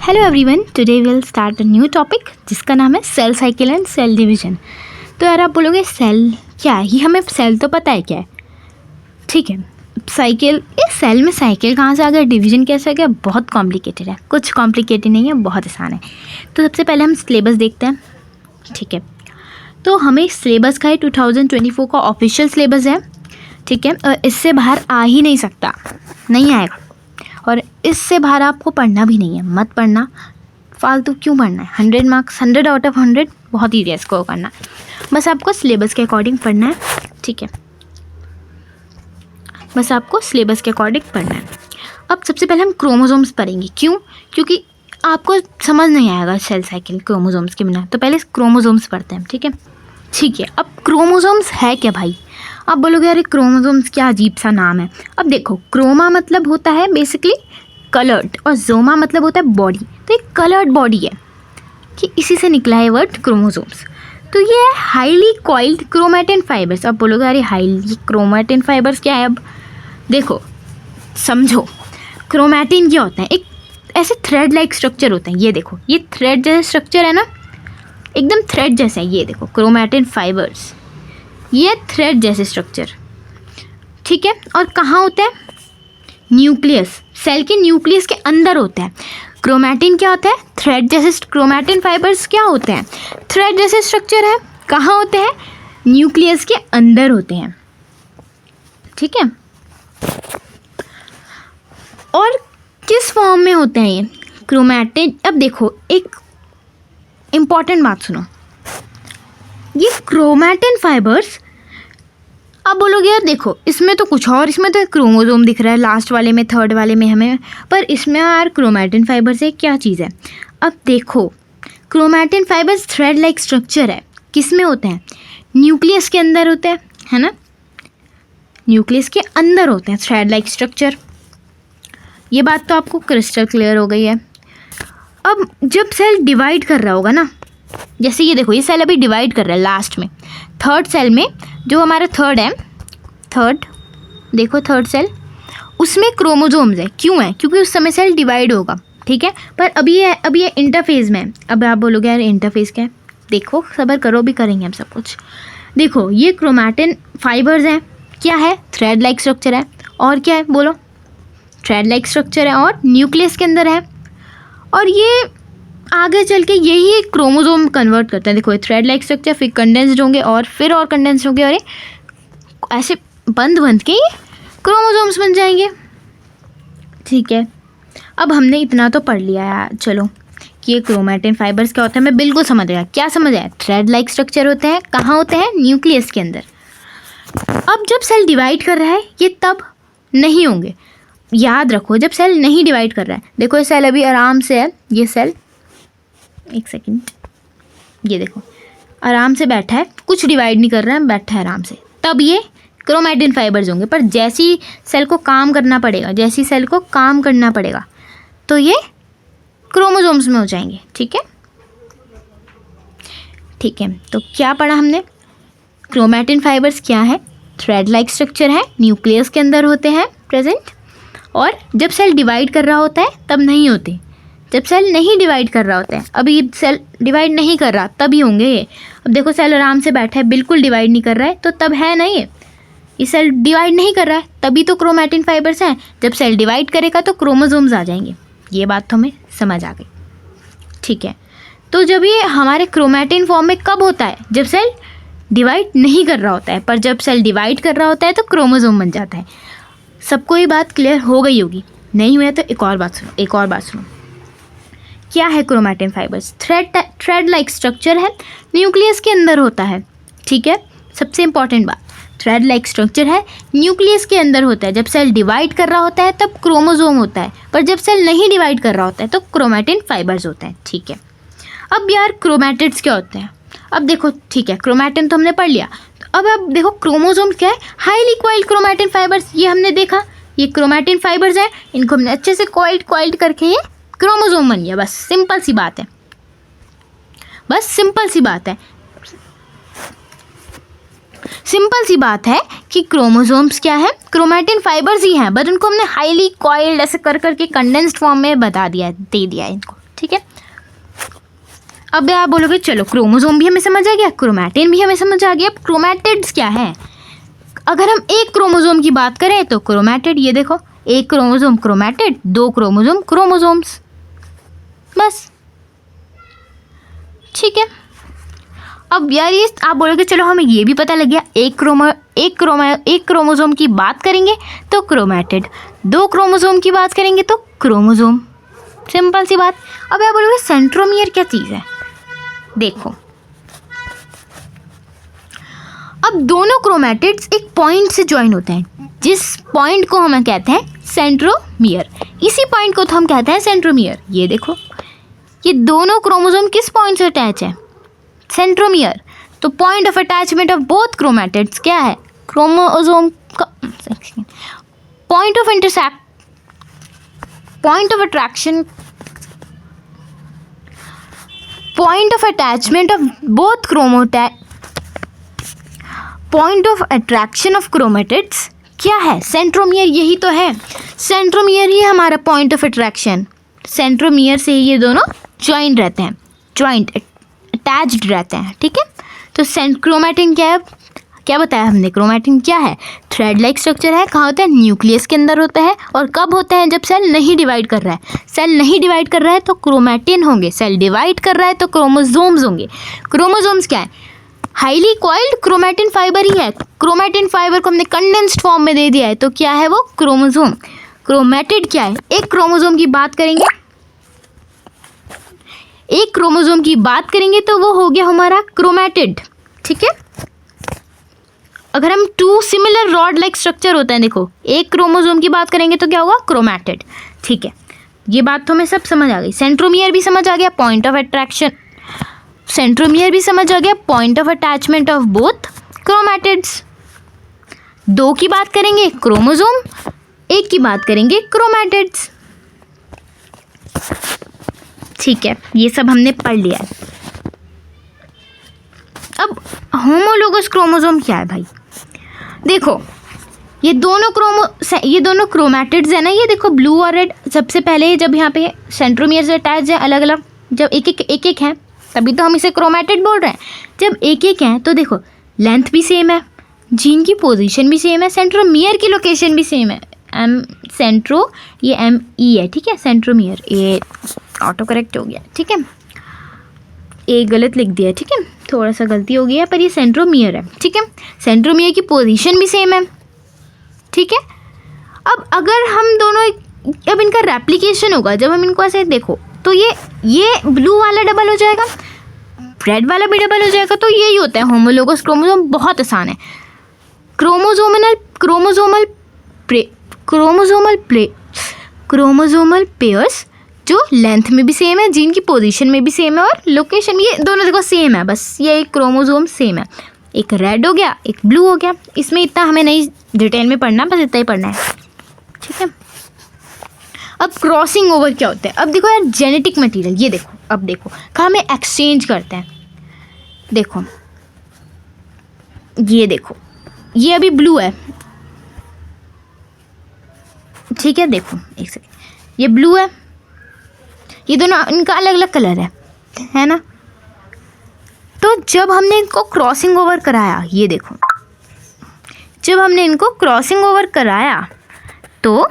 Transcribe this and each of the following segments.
Hello everyone, today will start a new topic जिसका नाम है cell cycle and cell division. तो यार आप बोलोगे सेल क्या है? ये हमें सेल तो पता है क्या है, ठीक है। साइकिल, इस सेल में साइकिल कहाँ से आ गया, डिवीजन कैसे आ गया, बहुत कॉम्प्लिकेटेड है। कुछ कॉम्प्लिकेटेड नहीं है, बहुत आसान है। तो सबसे पहले हम सिलेबस देखते हैं, ठीक है। तो हमें सिलेबस का है 2024 का ऑफिशियल सिलेबस है, ठीक है। और इससे बाहर आ ही नहीं सकता, नहीं आएगा। और इससे बाहर आपको पढ़ना भी नहीं है, मत पढ़ना, फालतू क्यों पढ़ना है। 100 मार्क्स, 100 आउट ऑफ 100 बहुत ईजी है स्कोर करना। बस आपको सिलेबस के अकॉर्डिंग पढ़ना है, ठीक है। बस आपको सिलेबस के अकॉर्डिंग पढ़ना है। अब सबसे पहले हम क्रोमोसोम्स पढ़ेंगे। क्यों? क्योंकि आपको समझ नहीं आएगा सेल साइकिल क्रोमोसोम्स के बिना। तो पहले क्रोमोसोम्स पढ़ते हैं, ठीक है। ठीक है, अब क्रोमोसोम्स है क्या भाई? आप बोलोगे अरे क्रोमोसोम्स क्या अजीब सा नाम है। अब देखो, क्रोमा मतलब होता है बेसिकली कलर्ड और जोमा मतलब होता है बॉडी। तो एक कलर्ड बॉडी है कि इसी से निकला है वर्ड क्रोमोसोम्स। तो ये है हाईली कॉइल्ड क्रोमैटिन फाइबर्स। अब बोलोगे अरे हाईली क्रोमैटिन फाइबर्स क्या है? अब देखो, समझो, क्रोमैटिन क्या होता है? एक ऐसे थ्रेड लाइक स्ट्रक्चर होता है। ये देखो, ये थ्रेड जैसा स्ट्रक्चर है ना, एकदम थ्रेड जैसा है। ये देखो क्रोमैटिन फाइबर्स, ये थ्रेड जैसे स्ट्रक्चर, ठीक है। और कहाँ होता है? न्यूक्लियस, सेल के न्यूक्लियस के अंदर होता है। क्रोमैटिन क्या होता है? थ्रेड जैसे। क्रोमैटिन फाइबर्स क्या होते हैं? थ्रेड जैसे स्ट्रक्चर है। कहाँ होते हैं? न्यूक्लियस के अंदर होते हैं, ठीक है। और किस फॉर्म में होते हैं ये क्रोमैटिन? अब देखो, एक इम्पॉर्टेंट बात सुनो, ये क्रोमैटिन फाइबर्स, अब बोलोगे यार देखो इसमें तो कुछ और, इसमें तो क्रोमोसोम दिख रहा है लास्ट वाले में, थर्ड वाले में हमें, पर इसमें यार क्रोमैटिन फाइबर से क्या चीज़ है? अब देखो, chromatin fibres thread like structure है। किस में होते हैं? न्यूक्लियस के अंदर होते हैं, है ना। न्यूक्लियस के अंदर होते हैं थ्रेड लाइक स्ट्रक्चर। ये बात तो आपको क्रिस्टल क्लियर हो गई है। अब जब सेल डिवाइड कर रहा होगा ना, जैसे ये देखो, ये सेल अभी डिवाइड कर रहा है लास्ट में, थर्ड सेल में, जो हमारा थर्ड है, थर्ड देखो, थर्ड सेल, उसमें क्रोमोसोम्स है। क्यों है? क्योंकि उस समय सेल डिवाइड होगा, ठीक है। पर अभी ये इंटरफेज में है। अब आप बोलोगे यार इंटरफेज क्या है? देखो, सब्र करो, भी करेंगे हम सब कुछ। देखो, ये क्रोमैटिन फाइबर्स हैं, क्या है? थ्रेड लाइक स्ट्रक्चर है। और क्या है बोलो? थ्रेड लाइक स्ट्रक्चर है और न्यूक्लियस के अंदर है। और ये आगे चल के यही क्रोमोसोम कन्वर्ट करता है। देखो, ये थ्रेड लाइक स्ट्रक्चर, फिर कंडेंस्ड होंगे और फिर और कंडेंस्ड होंगे, और ये ऐसे बंद के ये क्रोमोसोम्स बन जाएंगे, ठीक है। अब हमने इतना तो पढ़ लिया यार, चलो, कि ये क्रोमैटिन फाइबर्स क्या होता है हमें बिल्कुल समझ आया। क्या समझ आया? थ्रेड लाइक स्ट्रक्चर होते हैं। कहाँ होते हैं? न्यूक्लियस के अंदर। अब जब सेल डिवाइड कर रहा है, ये तब नहीं होंगे। याद रखो, जब सेल नहीं डिवाइड कर रहा है, देखो ये सेल अभी आराम से है, ये सेल, एक सेकंड, ये देखो आराम से बैठा है, कुछ डिवाइड नहीं कर रहा है, बैठा है आराम से, तब ये क्रोमैटिन फाइबर्स होंगे। पर जैसी सेल को काम करना पड़ेगा, जैसी सेल को काम करना पड़ेगा, तो ये क्रोमोसोम्स में हो जाएंगे, ठीक है। ठीक है, तो क्या पढ़ा हमने? क्रोमैटिन फाइबर्स क्या है? थ्रेड लाइक स्ट्रक्चर है, न्यूक्लियस के अंदर होते हैं प्रेजेंट, और जब सेल डिवाइड कर रहा होता है तब नहीं होते। जब सेल नहीं डिवाइड कर रहा होता है, अभी सेल डिवाइड नहीं कर रहा, तभी होंगे ये। अब देखो, सेल आराम से बैठा है, बिल्कुल डिवाइड नहीं कर रहा है, तो तब है ना ये सेल डिवाइड नहीं कर रहा है, तभी तो क्रोमैटिन फाइबर्स हैं। जब सेल डिवाइड करेगा तो क्रोमोसोम्स आ जाएंगे। ये बात तो हमें समझ आ गई, ठीक है। तो जब ये हमारे क्रोमैटिन फॉर्म में कब होता है? जब सेल डिवाइड नहीं कर रहा होता है, पर जब सेल डिवाइड कर रहा होता है तो क्रोमोसोम बन जाता है। सबको ये बात क्लियर हो गई होगी, नहीं हुआ तो एक और बात सुनो, एक और बात सुनो। क्या है chromatin fibres? Thread like structure है, न्यूक्लियस के अंदर होता है, ठीक है। सबसे इंपॉर्टेंट बात, थ्रेड लाइक स्ट्रक्चर है, न्यूक्लियस के अंदर होता है। जब सेल डिवाइड कर रहा होता है तब क्रोमोसोम होता है, पर जब सेल नहीं डिवाइड कर रहा होता है तो क्रोमैटिन फाइबर्स होते हैं, ठीक है। अब यार क्रोमैटिड्स क्या होते हैं? अब देखो, ठीक है, क्रोमैटिन तो हमने पढ़ लिया। अब देखो, क्रोमोसोम क्या है? हाईली कॉइल्ड क्रोमैटिन फाइबर्स, ये हमने देखा, ये क्रोमैटिन फाइबर्स हैं, इनको हमने अच्छे से कॉइल्ड करके ये क्रोमोसोम बन गया। बस सिंपल सी बात है, बस सिंपल सी बात है, सिंपल सी बात है कि क्रोमोसोम्स क्या है? क्रोमैटिन फाइबर्स ही हैं, बट उनको हमने हाईली कॉइल्ड ऐसे कर करके कंडेंस्ड फॉर्म में बता दिया, दे दिया इनको, ठीक है। अब आप बोलोगे चलो क्रोमोसोम भी हमें समझ आ गया, क्रोमैटिन भी हमें समझ आ गया, अब क्रोमैटिड्स क्या है। अगर हम एक क्रोमोसोम की बात करें तो क्रोमैटिड, ये देखो एक क्रोमोसोम क्रोमैटिड, दो क्रोमोसोम क्रोमोसोम्स, बस, ठीक है। अब यार ये आप बोलोगे चलो हमें ये भी पता लग गया, एक क्रोमोसोम की बात करेंगे तो क्रोमैटिड, दो क्रोमोसोम की बात करेंगे तो क्रोमोसोम, सिंपल सी बात। अब आप बोलोगे सेंट्रोमियर क्या चीज़ है, देखो अब दोनों क्रोमैटिड्स एक पॉइंट से ज्वाइन होते हैं, जिस पॉइंट को हम कहते हैं सेंट्रोमियर, इसी पॉइंट को तो हम कहते हैं सेंट्रोमियर। ये देखो ये दोनों क्रोमोसोम किस पॉइंट से अटैच है, सेंट्रोमियर। तो point of attachment of both chromatids क्या है, क्रोमोसोम का point of intersect, point of attraction, point of attachment of both point of attraction of chromatids क्या है, सेंट्रोमियर, यही तो है। सेंट्रोमियर ही हमारा पॉइंट ऑफ अट्रैक्शन, सेंट्रोमियर से ये दोनों ज्वाइन रहते हैं, ज्वाइंट अटैच्ड रहते हैं, ठीक है। तो क्रोमैटिन क्या है, क्या बताया हमने, क्रोमैटिन क्या है, थ्रेड लाइक स्ट्रक्चर है, कहाँ होता है, न्यूक्लियस के अंदर होता है। और कब होता है, जब सेल नहीं डिवाइड कर रहा है, सेल नहीं डिवाइड कर रहा है तो क्रोमैटिन होंगे, सेल डिवाइड कर रहा है तो क्रोमोसोम्स होंगे। क्रोमोसोम्स क्या है, हाईली कॉइल्ड क्रोमैटिन फाइबर ही है, क्रोमैटिन फाइबर को हमने कंडेंस्ड फॉर्म में दे दिया है तो क्या है वो क्रोमोसोम। क्रोमैटिड क्या है, एक क्रोमोसोम की बात करेंगे, एक क्रोमोसोम की बात करेंगे तो वो हो गया हमारा क्रोमैटिड, ठीक है। अगर हम two similar rod like structure होता है, देखो एक क्रोमोसोम की बात करेंगे तो क्या होगा, क्रोमैटिड, ठीक है। ये बात तो हमें सब समझ आ गई, सेंट्रोमियर भी समझ आ गया, पॉइंट ऑफ अट्रैक्शन, सेंट्रोमियर भी समझ आ गया, point of attachment of both chromatids. दो की बात करेंगे क्रोमोसोम, एक की बात करेंगे क्रोमैटिड्स, ठीक है। ये सब हमने पढ़ लिया है। अब होमोलोगस क्रोमोसोम क्या है भाई, देखो ये दोनों क्रोमैटिड्स है ना, ये देखो ब्लू और रेड। सबसे पहले जब यहाँ पे सेंट्रोमियर से अटैच है अलग अलग, जब एक एक हैं तभी तो हम इसे क्रोमैटिड बोल रहे हैं। जब एक एक हैं तो देखो लेंथ भी सेम है, जीन की पोजीशन भी सेम है, सेंट्रोमियर की लोकेशन भी सेम है, ये ME है, ठीक है, सेंट्रोमियर, ये ऑटो करेक्ट हो गया, ठीक है, ए गलत लिख दिया, ठीक है, थोड़ा सा गलती हो गई है, पर ये सेंट्रोमियर है, ठीक है। सेंट्रोमियर की पोजीशन भी सेम है, ठीक है। अब अगर हम दोनों, अब इनका रेप्लिकेशन होगा, जब हम इनको ऐसे देखो तो ये ब्लू वाला डबल हो जाएगा, रेड वाला भी डबल हो जाएगा, तो यही होता है होमोलोगस क्रोमोसोम। बहुत आसान है, क्रोमोसोमल पेयर्स जो लेंथ में भी सेम है, जीन की पोजीशन में भी सेम है और लोकेशन, ये दोनों देखो सेम है, बस ये एक क्रोमोसोम सेम है, एक रेड हो गया एक ब्लू हो गया। इसमें इतना हमें नहीं डिटेल में पढ़ना, बस इतना ही पढ़ना है, ठीक है। अब क्रॉसिंग ओवर क्या होता है, अब देखो यार जेनेटिक मटेरियल, ये देखो, अब देखो कहाँ हमें एक्सचेंज करते हैं, देखो ये देखो ये अभी ब्लू है, ठीक है, देखो एक सेकेंड, ये ब्लू है, ये दोनों इनका अलग अलग कलर है ना। तो जब हमने इनको क्रॉसिंग ओवर कराया, ये देखो जब हमने इनको क्रॉसिंग ओवर कराया तो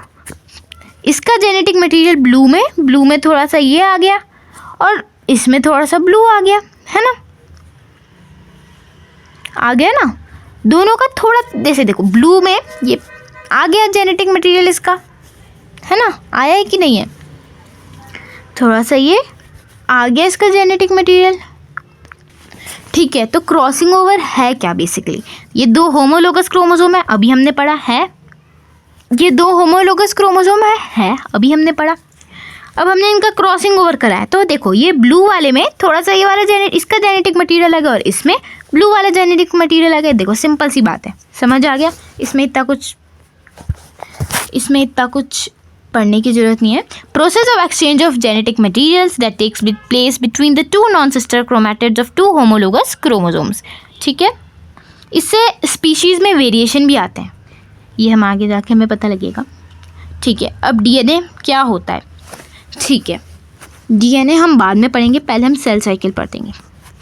इसका जेनेटिक मटेरियल ब्लू में थोड़ा सा ये आ गया और इसमें थोड़ा सा ब्लू आ गया, है ना, आ गया ना, दोनों का थोड़ा, जैसे देखो ब्लू में ये आ गया जेनेटिक मटेरियल इसका, है ना, आया है कि नहीं है, थोड़ा सा ये आ गया इसका जेनेटिक मटेरियल, ठीक है। तो क्रॉसिंग ओवर है क्या, बेसिकली ये दो होमोलोगस क्रोमोसोम है, अभी हमने पढ़ा है, ये दो होमोलोगस क्रोमोसोम है अभी हमने पढ़ा। अब हमने इनका क्रॉसिंग ओवर कराया तो देखो ये ब्लू वाले में थोड़ा सा ये वाला इसका जेनेटिक मटेरियल लगा और इसमें ब्लू वाला जेनेटिक मटेरियल लगा, देखो सिंपल सी बात है, समझ आ गया। इसमें इतना कुछ पढ़ने की जरूरत नहीं है। Process of exchange of genetic materials that takes place between the two non sister chromatids of two homologous chromosomes, ठीक है। इससे स्पीशीज़ में वेरिएशन भी आते हैं, ये हम आगे जाके हमें पता लगेगा, ठीक है। अब DNA क्या होता है, ठीक है, डीएनए हम बाद में पढ़ेंगे, पहले हम सेल साइकिल पढ़ेंगे,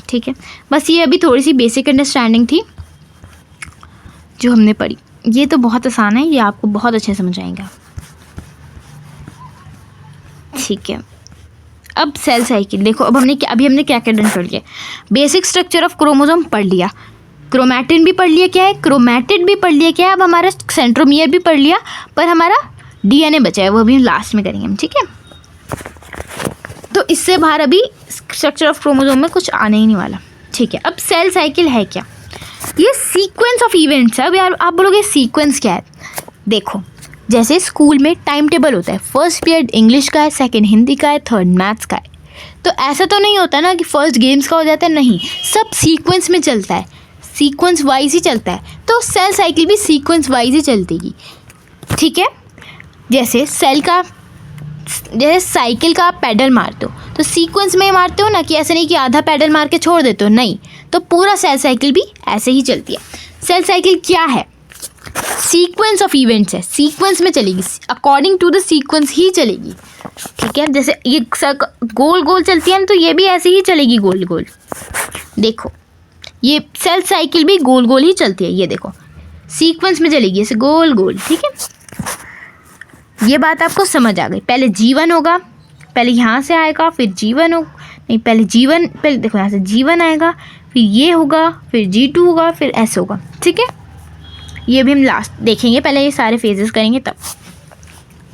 ठीक है। बस ये अभी थोड़ी सी बेसिक अंडरस्टैंडिंग थी जो हमने पढ़ी। ये तो बहुत आसान है, ये आपको बहुत अच्छे समझ आएगा, ठीक है। अब सेल साइकिल देखो, अब हमने क्या क्या डन कर लिया। बेसिक स्ट्रक्चर ऑफ क्रोमोसोम पढ़ लिया, क्रोमैटिन भी पढ़ लिया क्या है, क्रोमैटिड भी पढ़ लिया क्या है, अब हमारा सेंट्रोमियर भी पढ़ लिया, पर हमारा डीएनए बचा है, वो भी लास्ट में करेंगे हम, ठीक है। तो इससे बाहर अभी स्ट्रक्चर ऑफ क्रोमोसोम में कुछ आने ही नहीं वाला, ठीक है। अब सेल साइकिल है क्या, ये सीक्वेंस ऑफ इवेंट्स है। अब यार आप बोलोगे सीक्वेंस क्या है, देखो जैसे स्कूल में टाइम टेबल होता है, फर्स्ट पीरियड इंग्लिश का है, सेकंड हिंदी का है, थर्ड मैथ्स का है, तो ऐसा तो नहीं होता ना कि फर्स्ट गेम्स का हो जाता है, नहीं, सब सीक्वेंस में चलता है, सीक्वेंस वाइज ही चलता है। तो सेल साइकिल भी सीक्वेंस वाइज ही चलती, ठीक है। जैसे जैसे साइकिल का आप पैडल मारते हो तो सीक्वेंस में ही मारते हो ना, कि ऐसे नहीं कि आधा पैडल मार के छोड़ देते हो, नहीं, तो पूरा सेल साइकिल भी ऐसे ही चलती है। सेल साइकिल क्या है, सीक्वेंस ऑफ इवेंट्स है, सीक्वेंस में चलेगी, अकॉर्डिंग टू द सीक्वेंस ही चलेगी, ठीक है। जैसे ये गोल गोल चलती है ना, तो ये भी ऐसे ही चलेगी गोल गोल। देखो ये सेल साइकिल भी गोल गोल ही चलती है, ये देखो सीक्वेंस में चलेगी ऐसे गोल गोल, ठीक है। ये बात आपको समझ आ गई। पहले जीवन होगा, पहले यहाँ से आएगा, फिर जीवन हो, नहीं पहले देखो यहाँ से जीवन आएगा, फिर ये होगा, फिर G2 होगा, फिर S होगा, ठीक है। ये भी हम लास्ट देखेंगे, पहले ये सारे फेजेस करेंगे तब,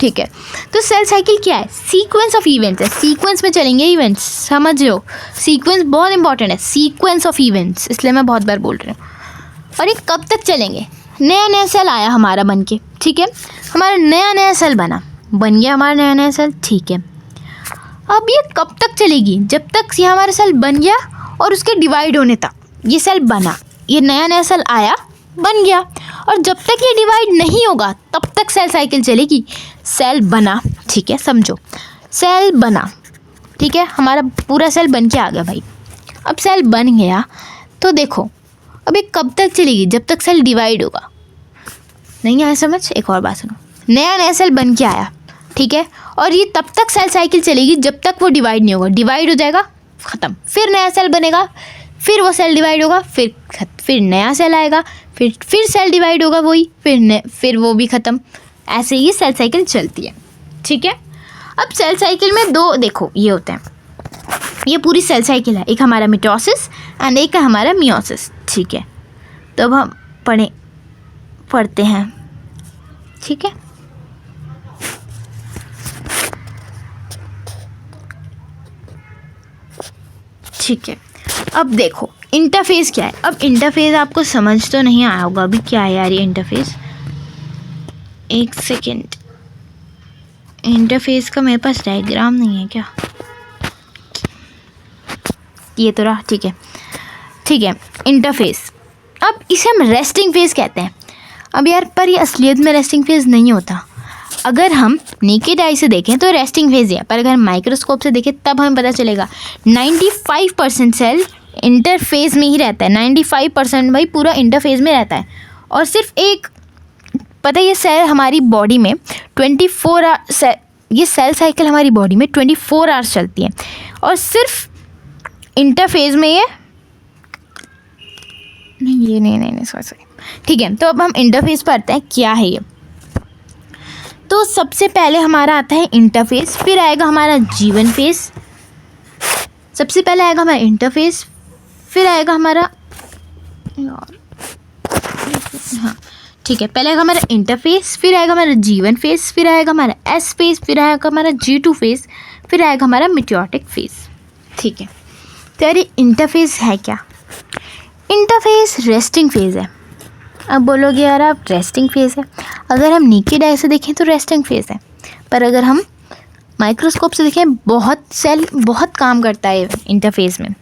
ठीक है। तो सेल साइकिल क्या है, सीक्वेंस ऑफ इवेंट्स है, सीक्वेंस में चलेंगे इवेंट्स, समझ लो सीक्वेंस बहुत इंपॉर्टेंट है, सीक्वेंस ऑफ इवेंट्स, इसलिए मैं बहुत बार बोल रही हूँ। और ये कब तक चलेंगे, नया नया सेल आया हमारा बन के, ठीक है, हमारा नया नया सेल बन गया हमारा नया नया सेल, ठीक है। अब ये कब तक चलेगी, जब तक ये हमारा सेल बन गया और उसके डिवाइड होने तक, ये सेल बना, ये नया नया सेल आया, बन गया, और जब तक ये डिवाइड नहीं होगा तब तक सेल साइकिल चलेगी। सेल बना, ठीक है, समझो सेल बना, ठीक है, हमारा पूरा सेल बन के आ गया भाई। अब सेल बन गया तो देखो अब ये कब तक चलेगी, जब तक सेल डिवाइड होगा। नहीं आया समझ, एक और बात सुनो, नया नया सेल बन के आया, ठीक है, और ये तब तक सेल साइकिल चलेगी जब तक वो डिवाइड नहीं होगा, डिवाइड हो जाएगा ख़त्म, फिर नया सेल बनेगा, फिर वो सेल डिवाइड होगा, फिर नया सेल आएगा, फिर सेल डिवाइड होगा वही, फिर वो भी ख़त्म, ऐसे ही सेल साइकिल चलती है, ठीक है। अब सेल साइकिल में दो देखो ये होते हैं, ये पूरी सेल साइकिल है, एक हमारा मिटोसिस एंड एक है हमारा मियोसिस, ठीक है। तो अब हम पढ़ते हैं, ठीक है। ठीक है, अब देखो इंटरफेस क्या है। अब इंटरफेस आपको समझ तो नहीं आया होगा अभी, क्या है यार ये इंटरफेस, एक सेकेंड, इंटरफेस का मेरे पास डायग्राम नहीं है क्या, ये तो रहा, ठीक है, ठीक है। इंटरफेस, अब इसे हम रेस्टिंग फेज कहते हैं। अब यार पर ये असलियत में रेस्टिंग फेज नहीं होता, अगर हम नेकेड आई से देखें तो रेस्टिंग फेज है, पर अगर हम माइक्रोस्कोप से देखें तब हमें पता चलेगा 95% सेल इंटरफेज में ही रहता है, 95% भाई पूरा इंटरफेज में रहता है। और सिर्फ एक पता है ये सेल हमारी बॉडी में 24 आवर, ये सेल साइकिल हमारी बॉडी में 24 आवर्स चलती है, और सिर्फ इंटरफेज में ये नहीं सॉरी, ठीक है। तो अब हम इंटरफेस पढ़ते हैं क्या है ये। तो सबसे पहले हमारा आता है इंटरफेस, फिर आएगा हमारा जीवन फेज, सबसे पहले आएगा हमारा इंटरफेस, फिर आएगा हमारा हाँ ठीक है, पहले आएगा हमारा इंटरफेस, फिर आएगा हमारा जीवन फेज, फिर आएगा हमारा एस फेज, फिर आएगा हमारा G2 फेज, फिर आएगा हमारा मिटोटिक फेज, ठीक है। तो यार इंटरफेस है क्या, इंटरफेस रेस्टिंग फेज है। अब बोलोगे यार आप रेस्टिंग फेज है, अगर हम नेकेड आई से देखें तो रेस्टिंग फेज है, पर अगर हम माइक्रोस्कोप से देखें सेल बहुत काम करता है इंटरफेस में।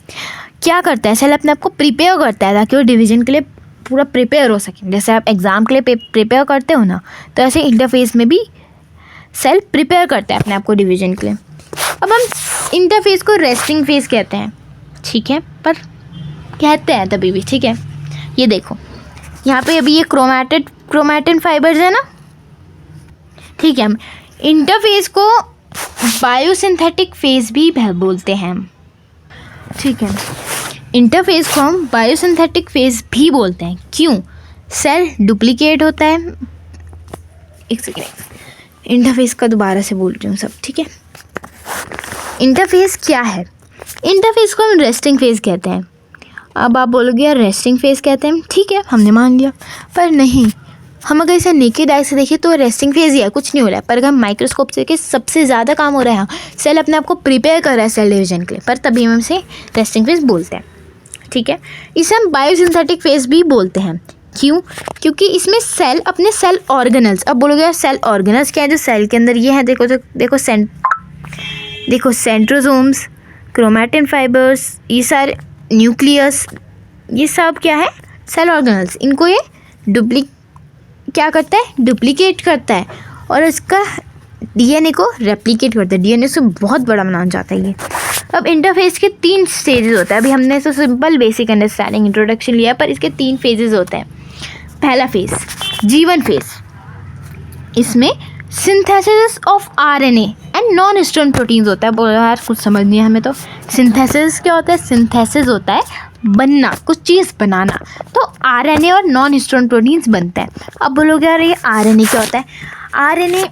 क्या करता है, सेल अपने आप को प्रिपेयर करता है ताकि वो डिवीजन के लिए पूरा प्रिपेयर हो सके। जैसे आप एग्ज़ाम के लिए प्रिपेयर करते हो ना, तो ऐसे इंटरफेस में भी सेल प्रिपेयर करता है अपने आप को डिवीजन के लिए। अब हम इंटरफेस को रेस्टिंग फेज कहते हैं, ठीक है, पर कहते हैं तभी भी, ठीक है। ये देखो यहाँ पे अभी ये क्रोमैटिन फाइबर्स है ना, ठीक है। हम इंटरफेस को बायोसिंथेटिक फेज भी बोलते हैं हम, ठीक है। इंटरफेज को हम बायोसिंथेटिक फेज भी बोलते हैं। क्यों? सेल डुप्लीकेट होता है। एक सेकेंड, इंटरफेज का दोबारा से बोल रही हूँ सब, ठीक है। इंटरफेज क्या है? इंटरफेज को हम रेस्टिंग फेज कहते हैं। अब आप बोलोगे यार रेस्टिंग फेज कहते हैं, ठीक है हमने मान लिया, पर नहीं, हम अगर इसे नेकेड आई से देखें तो रेस्टिंग फेज ही है, कुछ नहीं हो रहा है। पर अगर हम माइक्रोस्कोप से देखें सबसे ज़्यादा काम हो रहा है, सेल अपने आप को प्रिपेयर कर रहा है सेल डिवीजन के लिए, पर तभी हम इसे रेस्टिंग फेज बोलते हैं, ठीक है। इसे हम बायोसिंथेटिक फेज भी बोलते हैं। क्यों? क्योंकि इसमें सेल अपने सेल ऑर्गेनल्स, अब बोलोगे यार सेल ऑर्गेनल्स क्या है जो सेल के अंदर ये है, देखो सेंट्रोसोम्स, क्रोमैटिन फाइबर्स, ये सारे न्यूक्लियस, ये सब क्या है? Cell organelles. इनको ये क्या करता है? डुप्लीकेट करता है और इसका डीएनए को रेप्लिकेट करता है। डीएनए से बहुत बड़ा बनाना चाहता है ये। अब इंटरफेज के 3 स्टेजेस होता है। अभी हमने तो सिंपल बेसिक अंडरस्टैंडिंग इंट्रोडक्शन लिया, पर इसके 3 फेजेस होते हैं। पहला फेज G1 फेज, इसमें synthesis of RNA and non histone proteins होता है। बोलो यार कुछ समझ नहीं है हमें तो। सिंथेसिस क्या होता है? सिंथेसिस होता है बनना, कुछ चीज़ बनाना, तो आरएनए और नॉन हिस्टोन प्रोटीन्स बनते हैं। अब बोलोगे यार ये आरएनए क्या होता है? आरएनए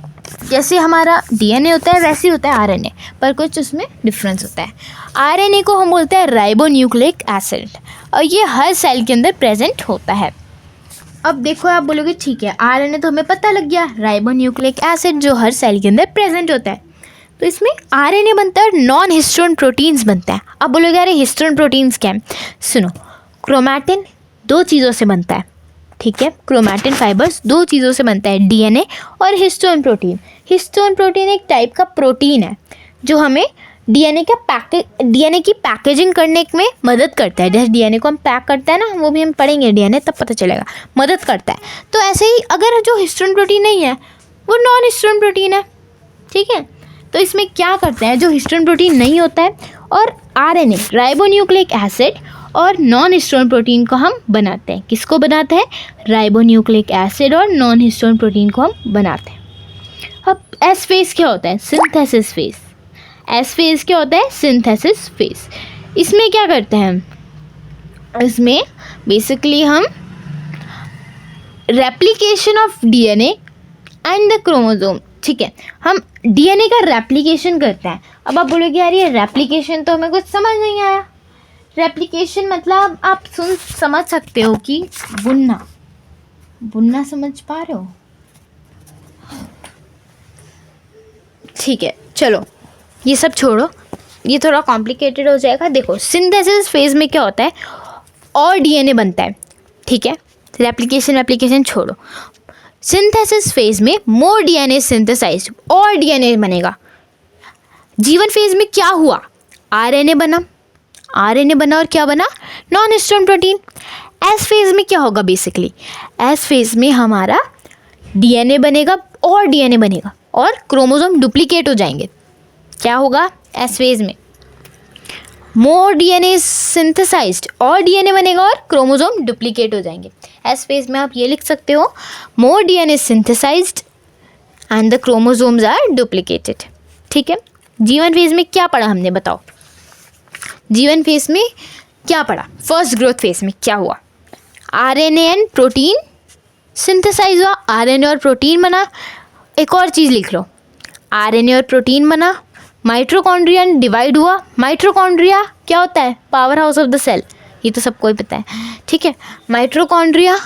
जैसे हमारा डीएनए होता है वैसे ही होता है आरएनए, पर कुछ उसमें डिफरेंस होता है। आरएनए को हम बोलते हैं राइबोन्यूक्लिक एसिड, और ये हर सेल के अंदर प्रेजेंट होता है। अब देखो आप बोलोगे ठीक है आरएनए तो हमें पता लग गया, राइबोन्यूक्लिक एसिड जो हर सेल के अंदर प्रेजेंट होता है, तो इसमें आरएनए बनता है और नॉन हिस्टोन प्रोटीन्स बनता है। अब बोलोगे अरे हिस्टोन प्रोटीन्स क्या है? सुनो, क्रोमैटिन 2 चीज़ों से बनता है, ठीक है। क्रोमैटिन फाइबर्स 2 चीज़ों से बनता है, डीएनए और हिस्टोन प्रोटीन। हिस्टोन प्रोटीन एक टाइप का प्रोटीन है जो हमें डीएनए की पैकेजिंग करने में मदद करता है। जैसे डीएनए को हम पैक करते हैं ना, वो भी हम पढ़ेंगे डीएनए तब पता चलेगा, मदद करता है। तो ऐसे ही अगर जो हिस्टोन प्रोटीन नहीं है वो नॉन हिस्टोन प्रोटीन है, ठीक है। तो इसमें क्या करते हैं, जो हिस्टोन प्रोटीन नहीं होता है और आरएनए राइबोन्यूक्लिक एसिड और नॉन हिस्टोन प्रोटीन को हम बनाते हैं। किसको बनाते हैं? राइबोन्यूक्लिक एसिड और नॉन हिस्टोन प्रोटीन को हम बनाते हैं। अब एस फेज क्या होता है? Synthesis phase. एस फेज क्या होता है? Synthesis phase. इसमें क्या करते हैं? इसमें बेसिकली हम replication of DNA and the chromosome, ठीक है, हम डीएनए का रेप्लिकेशन करते हैं। अब आप बोलोगे यार ये रेप्लिकेशन तो हमें कुछ समझ नहीं आया। रेप्लिकेशन मतलब आप समझ सकते हो कि बुनना समझ पा रहे हो? ठीक है चलो ये सब छोड़ो, ये थोड़ा कॉम्प्लिकेटेड हो जाएगा। देखो सिंथेसिस फेज में क्या होता है, और डीएनए बनता है, ठीक है। रेप्लिकेशन छोड़ो, सिंथेसिस फेज में मोर डीएनए सिंथेसाइज्ड, और डीएनए बनेगा। G1 फेज में क्या हुआ? आरएनए बना और क्या बना? Non histone protein. S phase में क्या होगा? बेसिकली एस फेज में हमारा डीएनए बनेगा और क्रोमोसोम डुप्लीकेट हो जाएंगे। क्या होगा एस फेज में? मोर डीएनए सिंथेसाइज्ड, और डीएनए बनेगा और क्रोमोसोम डुप्लीकेट हो जाएंगे। एस फेज में आप ये लिख सकते हो, more DNA synthesised and the chromosomes are duplicated, ठीक है। G1 फेज में क्या पढ़ा हमने, बताओ? G1 फेज में क्या पढ़ा? फर्स्ट ग्रोथ फेज में क्या हुआ? आरएनए एंड प्रोटीन सिंथेसाइज हुआ, आरएनए और प्रोटीन बना। एक और चीज़ लिख लो, आरएनए और प्रोटीन बना, माइटोकॉन्ड्रिया डिवाइड हुआ। माइटोकॉन्ड्रिया क्या होता है? Power house of the cell, ये तो सबको ही पता है, ठीक है। माइटोकॉन्ड्रिया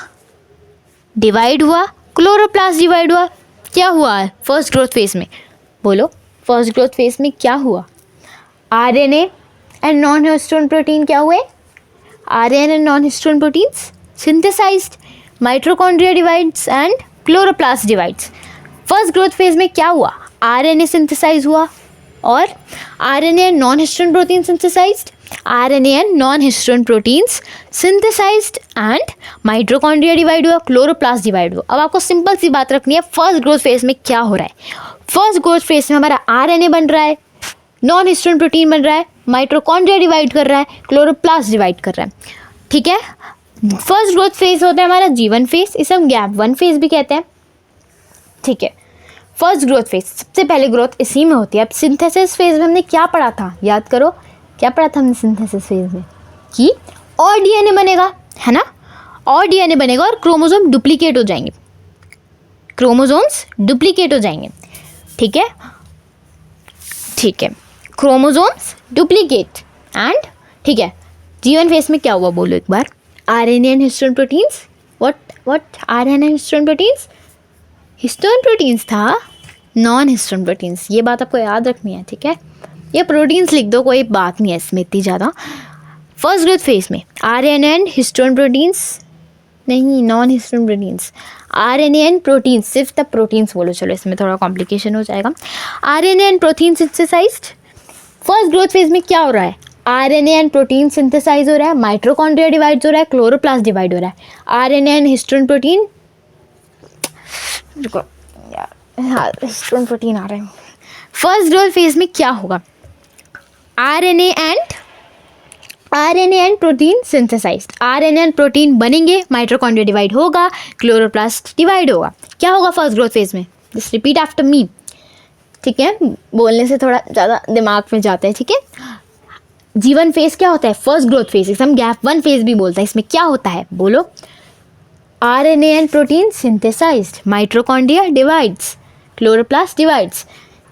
डिवाइड हुआ, क्लोरोप्लास्ट डिवाइड हुआ। क्या हुआ फर्स्ट ग्रोथ फेज में? बोलो फर्स्ट ग्रोथ फेज में क्या हुआ? RNA and non histone protein क्या हुए? RNA and non histone proteins synthesized, mitochondria divides and chloroplast divides. First growth phase में क्या हुआ? आरएनए सिंथेसाइज हुआ और RNA and non histone protein synthesized, RNA and non histone proteins synthesized and mitochondria divide हुआ, chloroplast divide हुआ। अब आपको simple सी बात रखनी है, फर्स्ट ग्रोथ फेज में क्या हो रहा है? फर्स्ट ग्रोथ फेज में हमारा आरएनए बन रहा है, नॉन हिस्टोन प्रोटीन बन रहा है, माइटोकॉन्ड्रिया डिवाइड कर रहा है, क्लोरोप्लास्ट डिवाइड कर रहा है, ठीक है। फर्स्ट ग्रोथ फेज होता है हमारा G1 फेज, इसे हम गैप 1 फेज भी कहते हैं, ठीक है। फर्स्ट ग्रोथ फेज, सबसे पहले ग्रोथ इसी में होती है। अब सिंथेसिस फेज में हमने क्या पढ़ा था, याद करो क्या पढ़ा था हमने सिंथेसिस फेज में, कि और डीएनए बनेगा, है ना, और डीएनए बनेगा और क्रोमोसोम डुप्लीकेट हो जाएंगे, क्रोमोसोम्स डुप्लीकेट हो जाएंगे, ठीक है, ठीक है, क्रोमोसोम्स डुप्लीकेट एंड, ठीक है। जीवन फेज में क्या हुआ बोलो एक बार, RNA and histone proteins, what RNA and histone proteins, histone proteins था, नॉन हिस्टोन प्रोटीन्स, ये बात आपको याद रखनी है, ठीक है। ये प्रोटीन्स लिख दो, कोई बात नहीं है इसमें इतनी ज़्यादा। फर्स्ट ग्रोथ फेज में आरएनए एंड हिस्टोन प्रोटीन्स नहीं, non histone proteins, RNA and proteins, सिर्फ तब प्रोटीन्स बोलो, चलो इसमें थोड़ा कॉम्प्लिकेशन हो जाएगा। RNA and protein synthesized, first growth phase में क्या हो रहा है, आरएनए एंड प्रोटीन सिंथेसाइज हो रहा है, माइटोकॉन्ड्रिया डिवाइड हो रहा है, क्लोरोप्लास्ट डिवाइड हो रहा है। आरएनए एंड हिस्टोन प्रोटीन, रुको यार, हिस्टोन प्रोटीन आ रहे हैं। फर्स्ट ग्रोथ फेज में क्या होगा, RNA and protein synthesized, RNA and protein बनेंगे, माइटोकॉन्ड्रिया डिवाइड होगा, क्लोरोप्लास्ट डिवाइड होगा। क्या होगा फर्स्ट ग्रोथ फेज में, जस्ट रिपीट आफ्टर मी, ठीक है, बोलने से थोड़ा ज़्यादा दिमाग में जाता है, ठीक है। जीवन फेज क्या होता है, फर्स्ट ग्रोथ फेज, हम गैप 1 फेज भी बोलते हैं, इसमें क्या होता है बोलो, RNA and protein synthesized, mitochondria divides, chloroplast divides.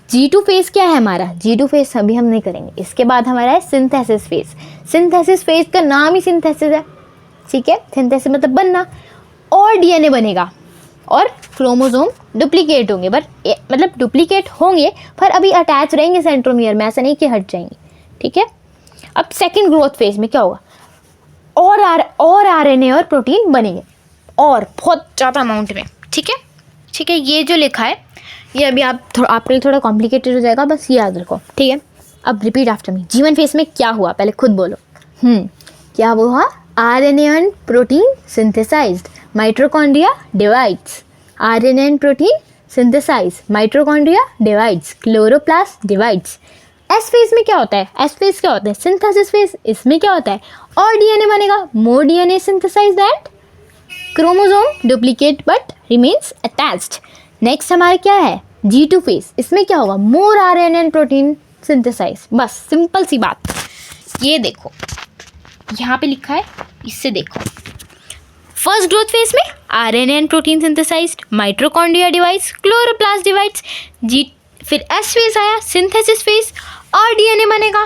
G2 phase क्या है हमारा, G2 फेज अभी हम नहीं करेंगे, इसके बाद हमारा है सिंथेसिस फेज। सिंथेसिस फेज का नाम ही सिंथेसिस है, ठीक है, सिंथेसिस मतलब बनना, और डीएनए बनेगा और क्रोमोसोम डुप्लीकेट होंगे, बट मतलब डुप्लीकेट होंगे पर अभी अटैच रहेंगे सेंट्रोमियर में, ऐसा नहीं कि हट जाएंगे, ठीक है। अब सेकेंड ग्रोथ फेज में क्या होगा, और आरएनए और प्रोटीन बनेंगे, और बहुत ज़्यादा अमाउंट में, ठीक है, ठीक है। ये जो लिखा है ये अभी आपके लिए थोड़ा कॉम्प्लिकेटेड हो जाएगा, बस ये याद रखो, ठीक है। अब रिपीट आफ्टर मी, जीवन फेज में क्या हुआ पहले खुद बोलो, क्या हुआ, RNA and protein synthesized, mitochondria divides, RNA and protein synthesize, mitochondria divides, chloroplast divides. S phase में क्या होता है, एस फेज क्या होता है, सिंथेसिस फेज, इसमें क्या होता है, और डीएनए बनेगा, more DNA synthesised and chromosome duplicate but remains attached. Next हमारा क्या है, G2 फेज, इसमें क्या होगा, more RNA and protein synthesise, बस सिंपल सी बात। ये देखो यहाँ पे लिखा है, इससे देखो, फर्स्ट ग्रोथ फेज में RNA and protein synthesized, mitochondria divides, chloroplast divides. फिर एस फेज आया, सिंथेसिस फेज, और डीएनए बनेगा,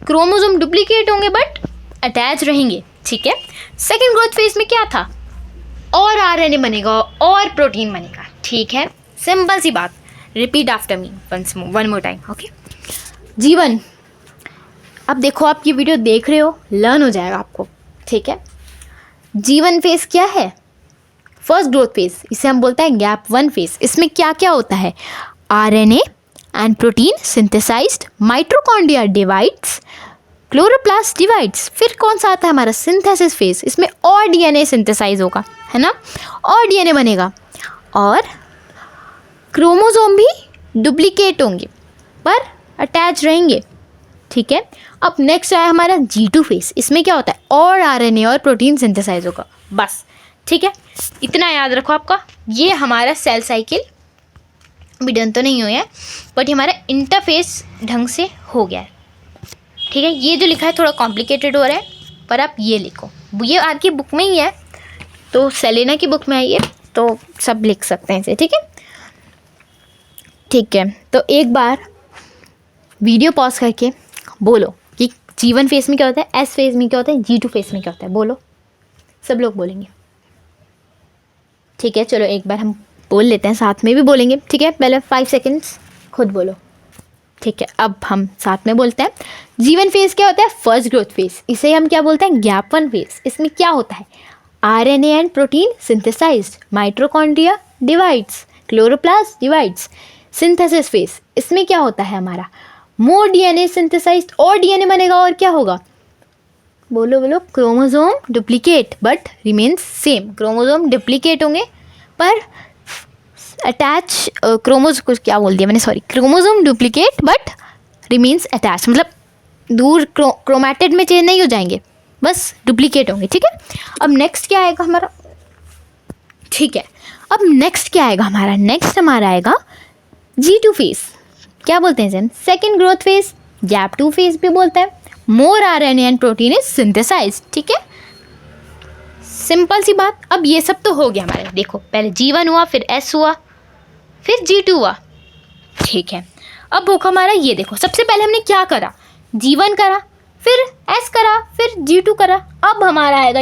क्रोमोसोम डुप्लीकेट होंगे बट अटैच रहेंगे, ठीक है। सेकेंड ग्रोथ फेज में क्या था, और आरएनए बनेगा और प्रोटीन बनेगा, ठीक है, सिंपल सी बात। रिपीट आफ्टर मी वन मोर टाइम, ओके। जीवन, अब देखो आप ये वीडियो देख रहे हो, लर्न हो जाएगा आपको, ठीक है। जीवन फेज क्या है, फर्स्ट ग्रोथ फेज, इसे हम बोलते हैं गैप 1 फेज। इसमें क्या क्या होता है, RNA and protein synthesized, mitochondria divides, chloroplast divides. फिर कौन सा आता है हमारा, सिंथेसिस फेज, इसमें और डीएनए सिंथेसाइज होगा, है ना, और डीएनए बनेगा, और क्रोमोसोम भी डुप्लीकेट होंगे पर अटैच रहेंगे, ठीक है। अब नेक्स्ट आया हमारा G2 फेज, इसमें क्या होता है, और आरएनए और प्रोटीन सिंथेसाइज होगा, बस, ठीक है। इतना याद रखो आपका, ये हमारा सेल साइकिल अभी डन तो नहीं हुआ है बट हमारा इंटरफेस ढंग से हो गया है, ठीक है। ये जो लिखा है थोड़ा कॉम्प्लिकेटेड हो रहा है, पर आप ये लिखो, ये आपकी बुक में ही है, तो सेलेना की बुक में है ये, तो सब लिख सकते हैं इसे, ठीक है, ठीक है। तो एक बार वीडियो पॉज करके बोलो कि जीवन फेज में क्या होता है, एस फेज में क्या होता है, G2 फेज में क्या होता है, बोलो, सब लोग बोलेंगे, ठीक है। चलो एक बार हम बोल लेते हैं, साथ में भी बोलेंगे, ठीक है। पहले 5 सेकेंड्स खुद बोलो, ठीक है। अब हम साथ में बोलते हैं, जीवन फेज क्या होता है, फर्स्ट ग्रोथ फेज, इसे हम क्या बोलते हैं, गैप 1 फेज। इसमें क्या होता है, RNA and protein synthesized, mitochondria divides, chloroplast divides. Synthesis phase, इसमें क्या होता है हमारा, मोर डीएनए सिंथेसाइज्ड, और डीएनए बनेगा, और क्या होगा, बोलो बोलो, chromosome duplicate but remains same, chromosome duplicate होंगे पर अटैच, कुछ क्या बोल दिया मैंने, sorry, chromosome duplicate but remains attach, मतलब दूर क्रोमैटिड में चेंज नहीं हो जाएंगे, बस डुप्लीकेट होंगे, ठीक है। अब नेक्स्ट क्या आएगा हमारा, ठीक है, अब नेक्स्ट क्या आएगा हमारा, नेक्स्ट हमारा आएगा G2 फेज क्या बोलते हैं इसे? Second growth phase, gap 2 phase भी बोलते हैं. More RNA and protein is synthesize. ठीक है, सिंपल सी बात. अब ये सब तो हो गया हमारे. देखो पहले G1 हुआ, फिर S हुआ, फिर G2 हुआ. ठीक है, अब होगा हमारा ये. देखो सबसे पहले हमने क्या करा? G1 करा, फिर S करा, फिर G2 करा. अब हमारा आएगा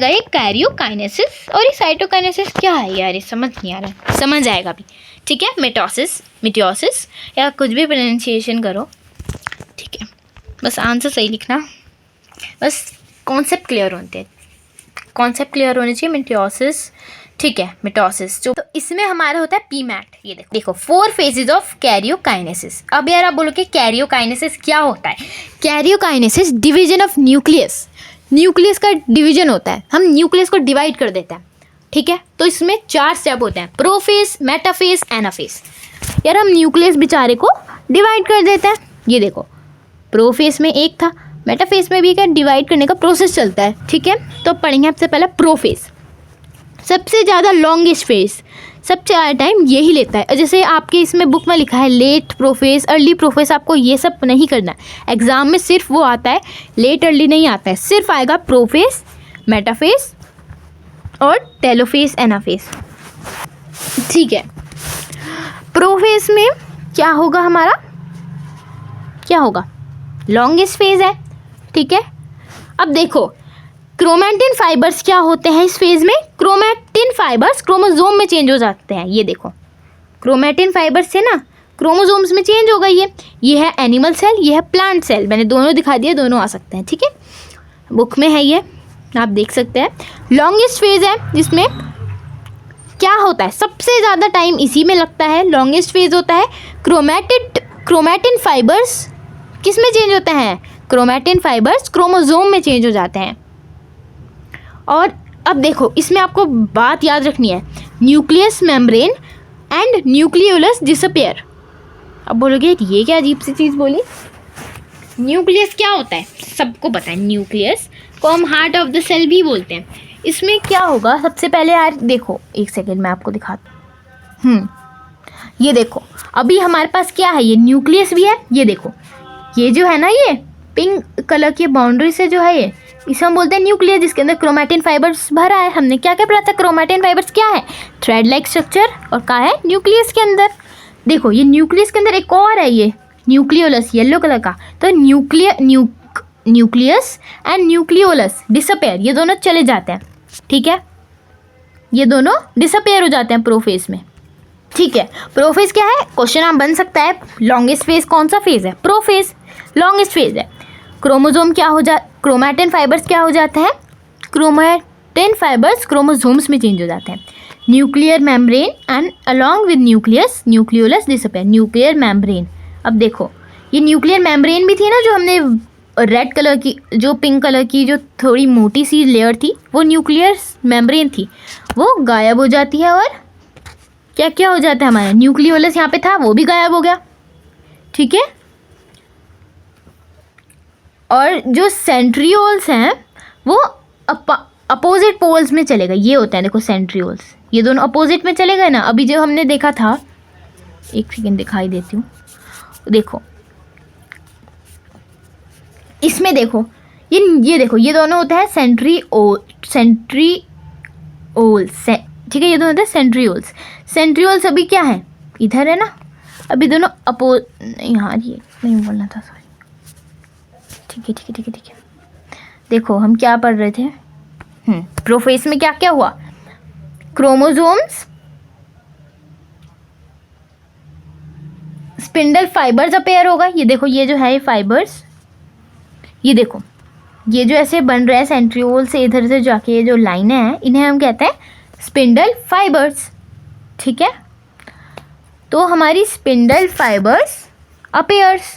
ये कैरियोकाइनेसिस. और ये साइटोकाइनेसिस क्या है यार? ये समझ नहीं आ रहा है, समझ आएगा अभी. ठीक है, मिटोसिस या कुछ भी प्रोनाउंसिएशन करो. ठीक है, बस आंसर सही लिखना, बस कॉन्सेप्ट क्लियर होने चाहिए. मिटोसिस. ठीक है, मिटोसिस. तो इसमें हमारा होता है पीमैट. ये देखो 4 फेजेस ऑफ कैरियोकाइनेसिस. अब यार आप बोलो कि कैरियोकाइनेसिस क्या होता है? कैरियोकाइनेसिस डिवीजन ऑफ न्यूक्लियस का डिवीजन होता है. हम न्यूक्लियस को डिवाइड कर देते हैं. ठीक है, तो इसमें 4 स्टेप होते हैं: प्रोफेज, मेटाफेज, एनाफेज. यार हम न्यूक्लियस बेचारे को डिवाइड कर देते हैं. ये देखो प्रोफेज में एक था, मेटाफेज में भी क्या डिवाइड करने का प्रोसेस चलता है. ठीक है, तो पढ़ेंगे सबसे पहले प्रोफेज. सबसे ज़्यादा लॉन्गेस्ट फेज, सबसे ज़्यादा टाइम यही लेता है. जैसे आपके इसमें बुक में लिखा है लेट प्रोफेज, अर्ली प्रोफेज. आपको ये सब नहीं करना है. एग्जाम में सिर्फ वो आता है, लेट अर्ली नहीं आता है. सिर्फ आएगा प्रोफेज, मेटाफेज और टेलोफेज, एनाफेज. ठीक है, प्रोफेज में क्या होगा हमारा? क्या होगा? लॉन्गेस्ट फेज है. ठीक है, अब देखो क्रोमैटिन फाइबर्स क्या होते हैं इस फेज में? क्रोमैटिन फाइबर्स क्रोमोसोम में चेंज हो जाते हैं. ये देखो क्रोमैटिन फाइबर्स से ना क्रोमोसोम्स में चेंज हो गई है. ये है एनिमल सेल, ये है प्लांट सेल. मैंने दोनों दिखा दिए, दोनों आ सकते हैं. ठीक है, बुक में है, ये आप देख सकते हैं. लॉन्गेस्ट फेज है जिसमें क्या होता है? सबसे ज़्यादा टाइम इसी में लगता है. लॉन्गेस्ट फेज होता है क्रोमैटिन फाइबर्स किस में चेंज होते हैं? क्रोमैटिन फाइबर्स क्रोमोसोम में चेंज हो जाते हैं. और अब देखो इसमें आपको बात याद रखनी है, nucleus membrane and nucleolus disappear. अब बोलोगे ये क्या अजीब सी चीज़ बोली? न्यूक्लियस क्या होता है? सबको पता है. न्यूक्लियस को हम हार्ट ऑफ द सेल भी बोलते हैं. इसमें क्या होगा? सबसे पहले यार देखो, एक सेकेंड मैं आपको दिखाता हूँ. ये देखो अभी हमारे पास क्या है? ये न्यूक्लियस भी है. ये देखो ये जो है ना, ये पिंक कलर की बाउंड्री से जो है ये, इसे हम बोलते हैं न्यूक्लियस, जिसके अंदर क्रोमैटिन फाइबर्स भरा है. हमने क्या क्या पढ़ा था? क्रोमैटिन फाइबर्स क्या है? Thread like structure. और क्या है? न्यूक्लियस के अंदर. देखो ये न्यूक्लियस के अंदर एक और है, ये न्यूक्लियोलस, येलो कलर का. तो न्यूक्लियस एंड न्यूक्लियोलस डिसअपेयर, ये दोनों चले जाते हैं. ठीक है, ये दोनों डिसअपेयर हो जाते हैं प्रोफेज में. ठीक है, प्रोफेज क्या है? क्वेश्चन आप बन सकता है. लॉन्गेस्ट फेज कौन सा फेज है? प्रोफेज लॉन्गेस्ट फेज है. क्रोमोसोम क्या हो क्रोमैटिन फाइबर्स क्या हो जाते हैं? क्रोमैटिन फाइबर्स क्रोमोसोम्स में चेंज हो जाते हैं. Nuclear membrane and along with nucleolus disappear. Nuclear membrane. अब देखो ये न्यूक्लियर मेम्ब्रेन भी थी ना, जो हमने रेड कलर की, जो पिंक कलर की, जो थोड़ी मोटी सी लेयर थी, वो न्यूक्लियर मेम्ब्रेन थी, वो गायब हो जाती है. और क्या क्या हो जाता है हमारा? न्यूक्लियोलस यहाँ पे था, वो भी गायब हो गया. ठीक है, और जो सेंट्रियोल्स हैं वो अपोजिट पोल्स में चले गए. ये होता है देखो सेंट्रियोल्स, ये दोनों अपोजिट में चले गए ना. अभी जो हमने देखा था, एक सेकेंड दिखाई देती हूँ. देखो इसमें देखो ये देखो ये दोनों होता है सेंट्रियोल्स. ठीक है, ये दोनों होते हैं सेंट्रियोल्स. सेंट्रियोल्स अभी क्या है? इधर है ना. अभी दोनों यहाँ ये नहीं बोलना था, सॉरी. ठीक है. देखो हम क्या पढ़ रहे थे? प्रोफेज में क्या क्या हुआ? क्रोमोसोम्स, स्पिंडल फाइबर्स अपेयर होगा. ये देखो ये जो है ये फाइबर्स, ये देखो ये जो ऐसे बन रहे हैं सेंट्रियोल से इधर से जाके, ये जो लाइनें हैं इन्हें हम कहते हैं स्पिंडल फाइबर्स. ठीक है, तो हमारी स्पिंडल फाइबर्स अपेयर्स.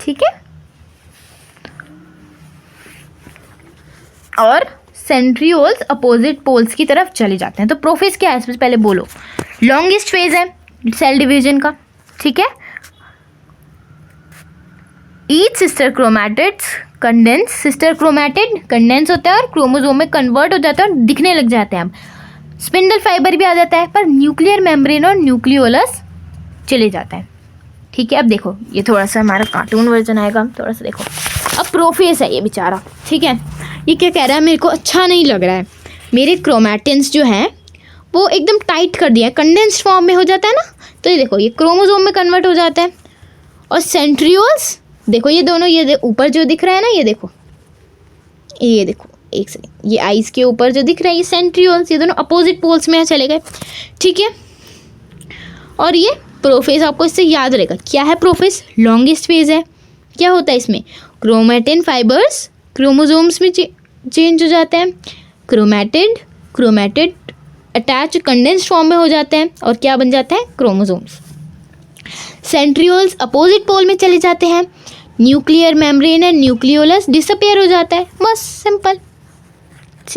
ठीक है, और सेंट्रियोल्स अपोजिट पोल्स की तरफ चले जाते हैं. तो प्रोफेज क्या है? सबसे पहले बोलो, लॉन्गेस्ट फेज है सेल डिवीजन का. ठीक है, each sister chromatids condense. Sister chromatid condense होता है और क्रोमोसोम में कन्वर्ट हो जाता है और दिखने लग जाते हैं. अब स्पिंडल फाइबर भी आ जाता है, पर न्यूक्लियर मेम्ब्रेन और न्यूक्लियोलस चले जाता है। ठीक है, अब देखो ये थोड़ा सा हमारा कार्टून वर्जन आएगा, थोड़ा सा देखो। अब प्रोफेस है ये बेचारा, ठीक है। ये क्या कह रहा है, मेरे को अच्छा नहीं लग रहा है, मेरे क्रोमैटिन्स जो हैं वो एकदम टाइट कर दिया है, कंडेंस्ड फॉर्म में हो जाता है ना, तो ये देखो ये क्रोमोसोम में कन्वर्ट हो जाता है। और सेंट्रियोल्स देखो, ये दोनों, ये ऊपर जो दिख रहा है ना, ये देखो एक सेकंड, ये आइस के ऊपर जो दिख रहा है ये सेंट्रियोल्स, ये दोनों अपोजिट पोल्स में चले गए। ठीक है, और ये प्रोफेस आपको इससे याद रहेगा क्या है। प्रोफेस लॉन्गेस्ट फेज है। क्या होता है इसमें, क्रोमैटिन फाइबर्स क्रोमोसोम्स में चेंज हो जाते हैं। क्रोमैटिड अटैच कंडेंस्ड फॉर्म में हो जाते हैं और क्या बन जाता है, क्रोमोसोम्स। सेंट्रियोल्स अपोजिट पोल में चले जाते हैं। Nuclear membrane and nucleolus disappear हो जाता है, बस सिंपल।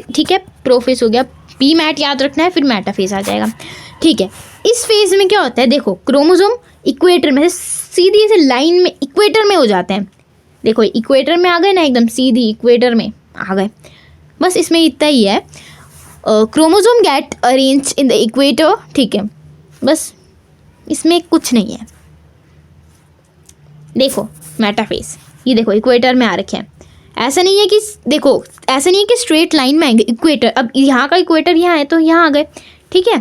ठीक है, प्रोफेस हो गया। पी मैट याद रखना है, फिर मेटाफेज आ जाएगा। ठीक है, इस फेज में क्या होता है, देखो क्रोमोसोम इक्वेटर में सीधी से लाइन में इक्वेटर में हो जाते हैं। देखो इक्वेटर में आ गए ना, एकदम सीधी इक्वेटर में आ गए। बस इसमें इतना ही है, chromosome get arrange in the equator. ठीक है, बस इसमें कुछ नहीं है। देखो मेटाफेज, ये देखो इक्वेटर में आ रखे हैं। ऐसा नहीं है कि देखो, ऐसा नहीं है कि स्ट्रेट लाइन में आएंगे इक्वेटर। अब यहाँ का इक्वेटर यहाँ है तो यहाँ आ गए। ठीक है,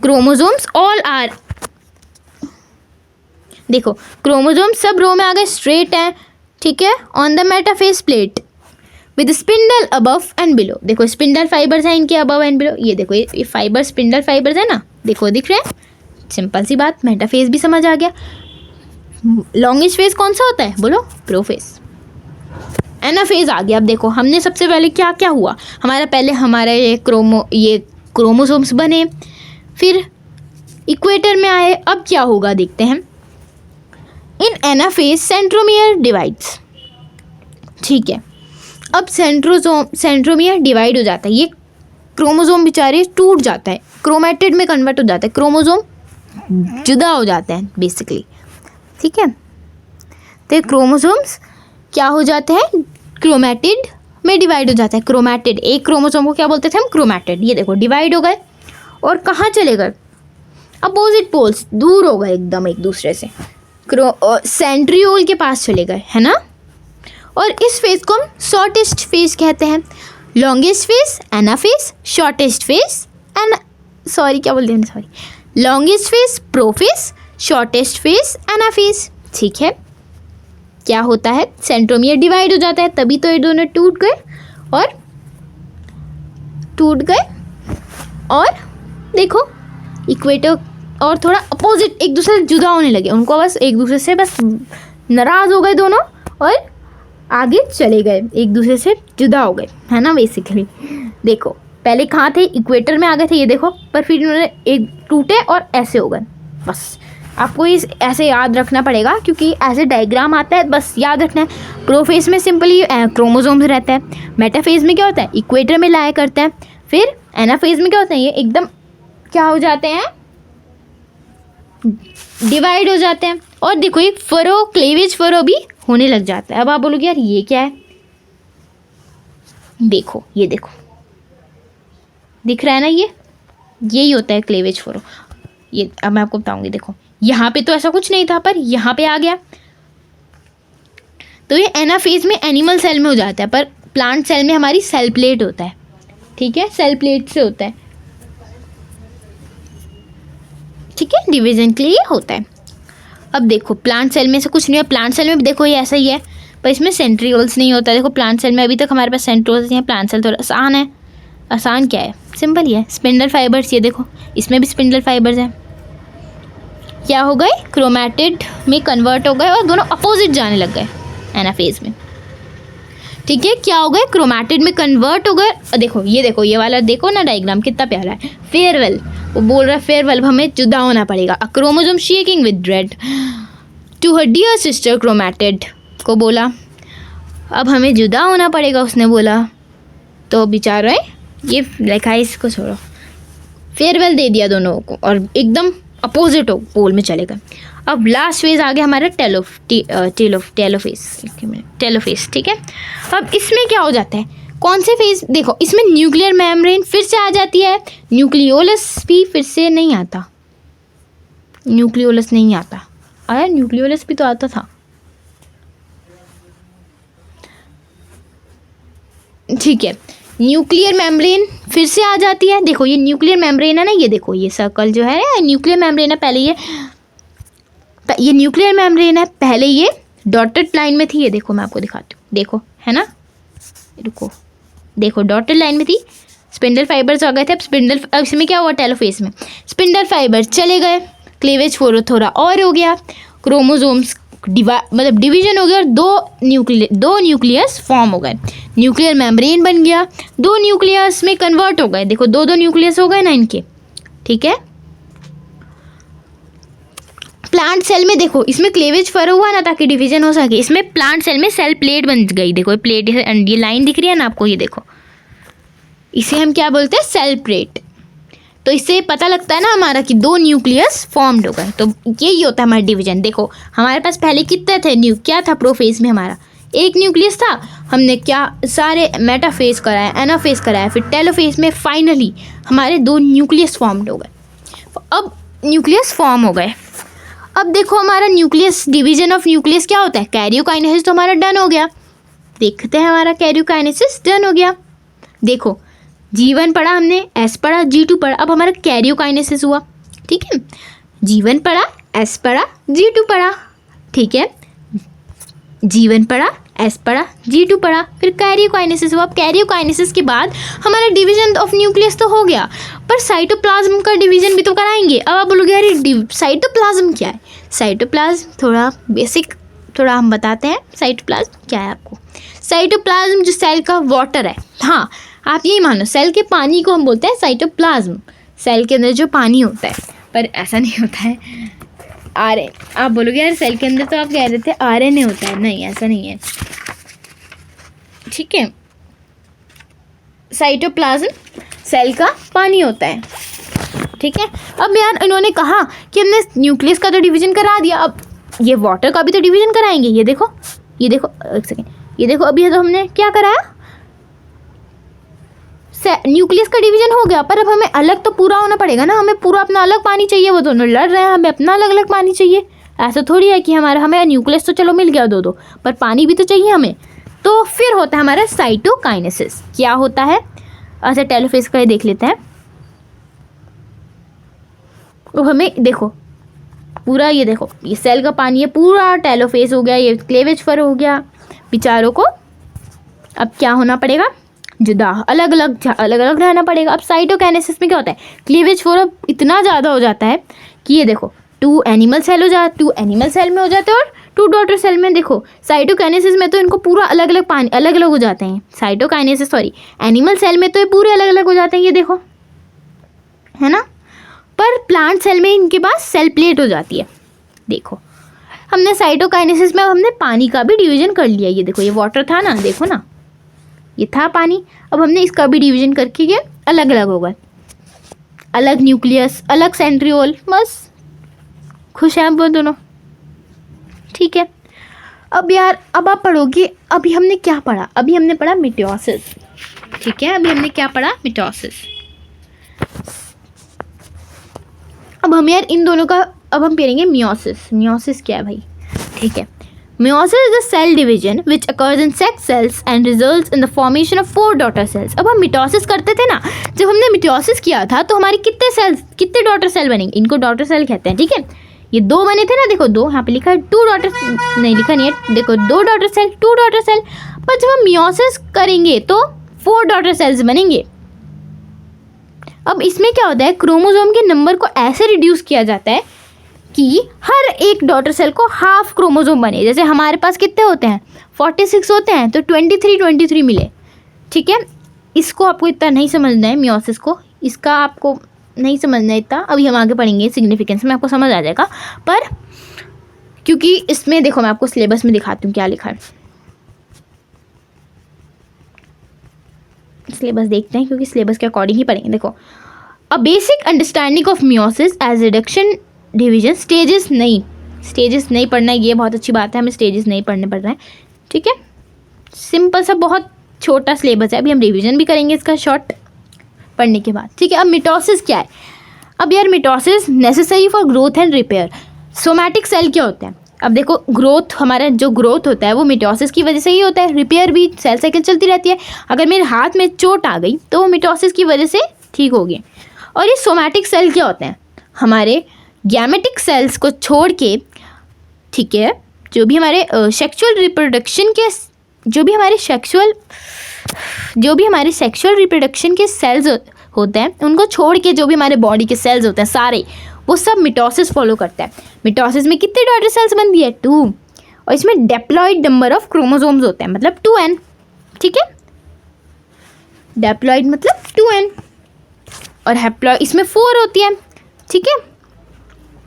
क्रोमोसोम्स ऑल आर, देखो क्रोमोसोम सब रो में आ गए, स्ट्रेट है। ठीक है, on the metaphase plate with spindle above and below. देखो स्पिंडल फाइबर्स हैं इनके अबव एंड बिलो। ये देखो ये फाइबर स्पिंडल फाइबर्स है ना, देखो दिख रहे हैं। सिंपल सी बात, मेटाफेज भी समझ आ गया। लॉन्गेस्ट फेज कौन सा होता है, बोलो, प्रोफेज। एनाफेज आ गया। अब देखो हमने सबसे पहले क्या क्या हुआ, हमारा ये क्रोमोसोम्स बने, फिर इक्वेटर में आए। अब क्या होगा देखते हैं। इन एनाफेज सेंट्रोमियर डिवाइड्स। ठीक है, अब सेंट्रोमियर डिवाइड हो जाता है, ये क्रोमोसोम बेचारे टूट जाता है, क्रोमैटिड में कन्वर्ट हो जाता है, क्रोमोसोम जुदा हो जाते हैं बेसिकली। ठीक है, तो क्रोमोसोम्स क्या हो जाते हैं, क्रोमैटिड में डिवाइड हो जाता है। क्रोमैटिड, एक क्रोमोसोम को क्या बोलते थे हम, क्रोमैटिड। ये देखो डिवाइड हो गए और कहाँ चले गए, अपोजिट पोल्स, दूर हो गए एकदम एक दूसरे से, सेंट्रियोल के पास चले गए, है ना। और इस फेज को हम शॉर्टेस्ट फेज कहते हैं। Longest phase anaphase, shortest phase longest phase prophase, shortest phase anaphase. ठीक है, क्या होता है, सेंट्रोमियर डिवाइड हो जाता है, तभी तो ये दोनों टूट गए और देखो इक्वेटर और थोड़ा अपोजिट एक दूसरे से जुदा होने लगे, उनको बस एक दूसरे से बस नाराज़ हो गए दोनों और आगे चले गए, एक दूसरे से जुदा हो गए, है ना बेसिकली। देखो पहले कहाँ थे, इक्वेटर में आ गए थे, ये देखो, पर फिर इन्होंने एक टूटे और ऐसे हो गए। बस आपको इस ऐसे याद रखना पड़ेगा, क्योंकि ऐसे डायग्राम आता है, बस याद रखना है। प्रोफेज में सिंपली क्रोमोसोम्स रहता है, मेटाफेज में क्या होता है, इक्वेटर में लाया करते हैं, फिर एनाफेज में क्या होता है, ये एकदम क्या हो जाते हैं, डिवाइड हो जाते हैं। और देखो एक फरो, क्लेवेज फरो भी होने लग जाता है। अब आप बोलोगे यार ये क्या है, देखो ये देखो दिख रहा है ना, यही होता है क्लेवेज फरो। ये अब मैं आपको बताऊंगी, देखो यहाँ पे तो ऐसा कुछ नहीं था, पर यहाँ पे आ गया। तो ये एनाफेज में एनिमल सेल में हो जाता है, पर प्लांट सेल में हमारी सेल प्लेट होता है। ठीक है, सेल प्लेट से होता है। ठीक है, डिवीजन के लिए होता है। अब देखो प्लांट सेल में से कुछ नहीं है, प्लांट सेल में भी देखो ये ऐसा ही है, पर इसमें सेंट्रियोल्स नहीं होता। देखो प्लांट सेल में अभी तक हमारे पास सेंट्रियोल्स नहीं है, प्लांट सेल थोड़ा आसान है। आसान क्या है, सिंपल ही है, स्पिंडल फाइबर्स। ये देखो इसमें भी स्पिंडल फाइबर्स हैं, क्या हो गए, क्रोमैटिड में कन्वर्ट हो गए और दोनों अपोजिट जाने लग गए एनाफेज में। ठीक है, क्या हो गए, क्रोमैटिड में कन्वर्ट हो गए। देखो ये वाला देखो ना डायग्राम कितना प्यारा है, फेयरवेल, वो बोल रहा है फेयरवेल, अब हमें जुदा होना पड़ेगा। A chromosome shaking with dread to her dear sister chromatid को बोला अब हमें जुदा होना पड़ेगा, उसने बोला। तो बेचारा ये लिखा है, इसको छोड़ो, फेयरवेल दे दिया दोनों को और एकदम अपोजिट हो पोल में चले गए। अब लास्ट फेज आ गया हमारा टेलोफेज। ठीक है, अब इसमें क्या हो जाता है, कौन से फेज, देखो इसमें न्यूक्लियर मेम्ब्रेन फिर से आ जाती है, न्यूक्लियोलस भी फिर से नहीं आता, न्यूक्लियोलस नहीं आता, आया न्यूक्लियोलस भी तो आता था, ठीक है। न्यूक्लियर मेम्ब्रेन फिर से आ जाती है, देखो ये न्यूक्लियर मेम्ब्रेन है ना, ये देखो ये सर्कल जो है न्यूक्लियर मेम्ब्रेन है, पहले ये न्यूक्लियर मेम्ब्रेन है, पहले ये डॉटेड लाइन में थी, ये देखो मैं आपको दिखाती हूँ, देखो है ना, रुको देखो डॉटेड लाइन में थी, स्पिंडल फाइबर्स आ गए थे, अब स्पिंडल, अब इसमें क्या हुआ टेलोफेज में स्पिंडल फाइबर चले गए, क्लीवेज थोड़ा और हो गया, क्रोमोसोम्स मतलब डिवीजन हो गया और दो न्यूक्लियस फॉर्म हो गए, न्यूक्लियर मेम्ब्रेन बन गया, दो न्यूक्लियस में कन्वर्ट हो गए, देखो दो न्यूक्लियस हो गए ना इनके, ठीक है। प्लांट सेल में देखो इसमें क्लेवेज फर हुआ ना ताकि डिवीजन हो सके, इसमें प्लांट सेल में सेल प्लेट बन गई, देखो प्लेट, ये लाइन दिख रही है ना आपको, ये देखो इसे हम क्या बोलते हैं, सेल प्लेट। तो इससे पता लगता है ना हमारा कि दो न्यूक्लियस फॉर्म्ड हो गए, तो यही होता है हमारा डिवीजन। देखो हमारे पास पहले कितने थे, क्या था प्रोफेज में हमारा एक न्यूक्लियस था, हमने क्या सारे मेटाफेज कराया, एनाफेज कराया, फिर टेलोफेज में फाइनली हमारे दो न्यूक्लियस फॉर्म्ड हो गए। अब न्यूक्लियस फॉर्म हो गए, अब देखो हमारा न्यूक्लियस, डिवीजन ऑफ न्यूक्लियस क्या होता है, कैरियोकाइनेसिस तो हमारा डन हो गया, देखते हैं हमारा कैरियोकाइनेसिस डन हो गया, देखो G1 पढ़ा हमने, S पढ़ा, G2 पढ़ा, अब हमारा कैरियोकाइनेसिस हुआ, ठीक है, G1 पढ़ा, S पढ़ा, G2 पढ़ा, ठीक है, G1 पढ़ा, S पढ़ा, G2 पढ़ा, फिर कैरियोकाइनेसिस हुआ। अब कैरियोकाइनेसिस के बाद हमारा डिवीजन ऑफ न्यूक्लियस तो हो गया, पर साइटोप्लाज्म का डिवीजन भी तो कराएंगे। अब आप बोलोगे यार साइटोप्लाज्म क्या है, साइटोप्लाज्म थोड़ा बेसिक, थोड़ा हम बताते हैं साइटोप्लाज्म क्या है आपको। साइटोप्लाज्म जो सेल का वाटर है, हाँ आप यही मानो सेल के पानी को हम बोलते हैं साइटोप्लाज्म, सेल के अंदर जो पानी होता है, पर ऐसा नहीं होता है आरएन, आप बोलोगे यार सेल के अंदर तो आप कह रहे थे आरएनए होता है, नहीं ऐसा नहीं है, ठीक है। साइटोप्लाज्म सेल का पानी होता है, ठीक है। अब यार इन्होंने कहा कि हमने न्यूक्लियस का तो डिवीजन करा दिया, अब ये वाटर का भी तो डिवीजन कराएंगे, ये देखो एक सेकेंड, ये देखो अभी तो हमने क्या कराया, न्यूक्लियस का डिवीजन हो गया, पर अब हमें अलग तो पूरा होना पड़ेगा ना, हमें पूरा अपना अलग पानी चाहिए, वो दोनों लड़ रहे हैं, हमें अपना अलग अलग पानी चाहिए, ऐसा थोड़ी है कि हमें न्यूक्लियस तो चलो मिल गया दो, पर पानी भी तो चाहिए हमें, तो फिर होता है हमारा साइटोकाइनेसिस। क्या होता है, अच्छा टेलोफेज का ही देख लेते हैं, तो हमें देखो पूरा ये देखो ये सेल का पानी है, पूरा टेलोफेज हो गया, ये क्लेवेज फर हो गया, बेचारों को अब क्या होना पड़ेगा, जुदा अलग अलग रहना पड़ेगा। अब साइटोकाइनेसिस में क्या होता है, क्लीवेज फॉर अब इतना ज़्यादा हो जाता है कि ये देखो 2 एनिमल सेल में हो जाते हैं और 2 डॉटर सेल में। देखो साइटोकाइनेसिस में तो इनको पूरा अलग अलग हो जाते हैं, साइटोकाइनेसिस एनिमल सेल में तो ये पूरे अलग अलग हो जाते हैं, ये देखो है ना, पर प्लांट सेल में इनके पास सेल प्लेट हो जाती है। देखो हमने साइटोकाइनेसिस में हमने पानी का भी डिवीजन कर लिया, ये देखो ये वाटर था ना, देखो ना ये था पानी, अब हमने इसका भी डिवीजन करके ये अलग अलग हो गए, अलग न्यूक्लियस, अलग सेंट्रियोल, बस खुश हैं वो दोनों, ठीक है। अब यार अब आप पढ़ोगे, अभी हमने क्या पढ़ा, अभी हमने पढ़ा मिटोसिस, ठीक है, अभी हमने क्या पढ़ा, मिटोसिस। अब हम यार इन दोनों का अब हम पढ़ेंगे मियोसिस। मियोसिस क्या है भाई, ठीक है। Meiosis is a cell division which occurs in sex cells and results in the formation of 4 daughter cells. अब हम मिटोसिस करते थे ना, जब हमने मिटोसिस किया था तो हमारी कितने डॉटर सेल बनेंगे, इनको डॉटर सेल कहते हैं, ठीक है। ये 2 बने थे ना, देखो 2 यहाँ पे लिखा है, 2 डॉटर नहीं लिखा नहीं है, देखो 2 डॉटर सेल 2 डॉटर सेल, पर जब हम मियोसिस करेंगे तो 4 डॉटर सेल्स बनेंगे। अब इसमें क्या होता है, क्रोमोसोम के नंबर को ऐसे रिड्यूस किया जाता है कि हर एक डॉटर सेल को हाफ क्रोमोसोम बने, जैसे हमारे पास कितने होते हैं 46 होते हैं, तो 23 मिले, ठीक है। इसको आपको इतना नहीं समझना है, मियोसिस को इसका आपको नहीं समझना है इतना, अभी हम आगे पढ़ेंगे सिग्निफिकेंस में आपको समझ आ जाएगा, पर क्योंकि इसमें देखो मैं आपको सिलेबस में दिखाती हूँ क्या लिखा है, सिलेबस देखते हैं क्योंकि सिलेबस के अकॉर्डिंग ही पढ़ेंगे। देखो a basic understanding of meiosis as reduction division, stages नहीं पढ़ना है, ये बहुत अच्छी बात है, हमें स्टेजेस नहीं पढ़ने पड़ रहे हैं, ठीक है। सिंपल सा बहुत छोटा सिलेबस है, अभी हम रिवीजन भी करेंगे इसका शॉर्ट पढ़ने के बाद, ठीक है। अब मिटोसिस क्या है? अब यार mitosis necessary for growth and repair. Somatic cell क्या होता है? अब देखो ग्रोथ, हमारा जो ग्रोथ होता है वो मिटोसिस की वजह से ही होता है, रिपेयर भी सेल साइकिल चलती रहती है। अगर मेरे हाथ में चोट आ गई तो वो मिटोसिस की वजह से ठीक होगी। और ये सोमैटिक सेल क्या होते हैं? हमारे गैमेटिक सेल्स को छोड़ के, ठीक है, जो भी हमारे सेक्सुअल रिप्रोडक्शन के रिप्रोडक्शन के सेल्स होते हैं, उनको छोड़ के जो भी हमारे बॉडी के सेल्स होते हैं सारे, वो सब मिटोसिस फॉलो करता है। मिटोसिस में कितने डॉटर सेल्स बनती है? 2। और इसमें डेप्लॉइड नंबर ऑफ क्रोमोसोम्स होते हैं, मतलब 2n, ठीक है। डेप्लॉइड मतलब 2n, और हैप्लॉइड इसमें 4 होती है, ठीक है।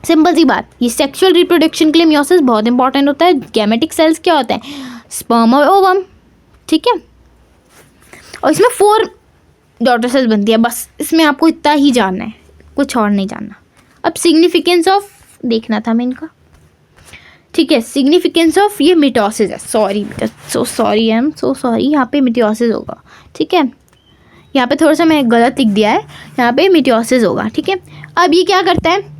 सिंपल सी बात, ये सेक्सुअल रिप्रोडक्शन के लिए मियोसिस बहुत इंपॉर्टेंट होता है। गैमेटिक सेल्स क्या होते हैं? स्पर्म और ओवम, ठीक है। और इसमें 4 डॉटर सेल्स बनती है, बस इसमें आपको इतना ही जानना है, कुछ और नहीं जानना। अब सिग्निफिकेंस ऑफ देखना था मैं इनका, ठीक है। सिग्निफिकेंस ऑफ ये मिटोसिस है, sorry I am so sorry, यहाँ पे मिटोसिस होगा, ठीक है। यहाँ पे थोड़ा सा मैं गलत लिख दिया है, यहाँ पे मिटोसिस होगा, ठीक है। अब ये क्या करता है?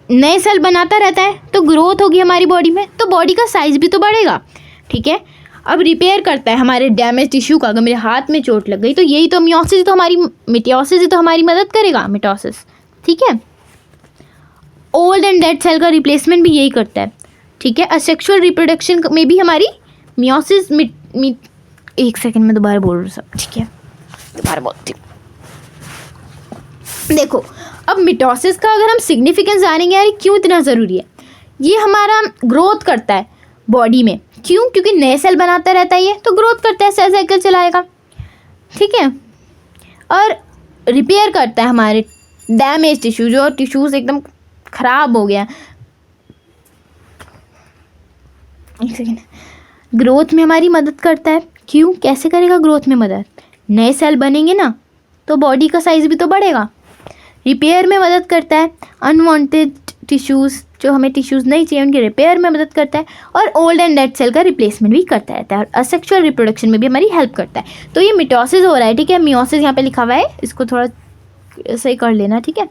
नए सेल बनाता रहता है, तो ग्रोथ होगी हमारी बॉडी में, तो बॉडी का साइज भी तो बढ़ेगा, ठीक है। अब रिपेयर करता है हमारे डैमेज टिश्यू का। अगर मेरे हाथ में चोट लग गई तो यही तो मिटोसिस ही तो हमारी मदद करेगा, मिटोसिस, ठीक है। ओल्ड एंड डेड सेल का रिप्लेसमेंट भी यही करता है, ठीक है। असेक्सुअल रिप्रोडक्शन में भी हमारी मियोसिस एक सेकंड में दोबारा बोल रहा हूँ सब, ठीक है, दोबारा बोलती हूँ। देखो अब मिटोसिस का अगर हम सिग्निफिकेंस जानेंगे यार क्यों इतना ज़रूरी है। ये हमारा ग्रोथ करता है बॉडी में, क्यों? क्योंकि नए सेल बनाता रहता है ये, तो ग्रोथ करता है, सेल साइकिल चलाएगा, ठीक है। और रिपेयर करता है हमारे डैमेज टिश्यू, जो टिश्यूज एकदम ख़राब हो गया। एक सेकेंड, ग्रोथ में हमारी मदद करता है, क्यों? कैसे करेगा ग्रोथ में मदद? नए सेल बनेंगे ना, तो बॉडी का साइज़ भी तो बढ़ेगा। रिपेयर में मदद करता है, अनवांटेड टिश्यूज़, जो हमें टिश्यूज़ नहीं चाहिए उनके रिपेयर में मदद करता है। और ओल्ड एंड डेड सेल का रिप्लेसमेंट भी करता रहता है, और असेक्सुअल रिप्रोडक्शन में भी हमारी हेल्प करता है। तो ये मिटोसिस हो रहा है, ठीक है। मियोसिस यहाँ पे लिखा हुआ है, इसको थोड़ा सही कर लेना, ठीक है।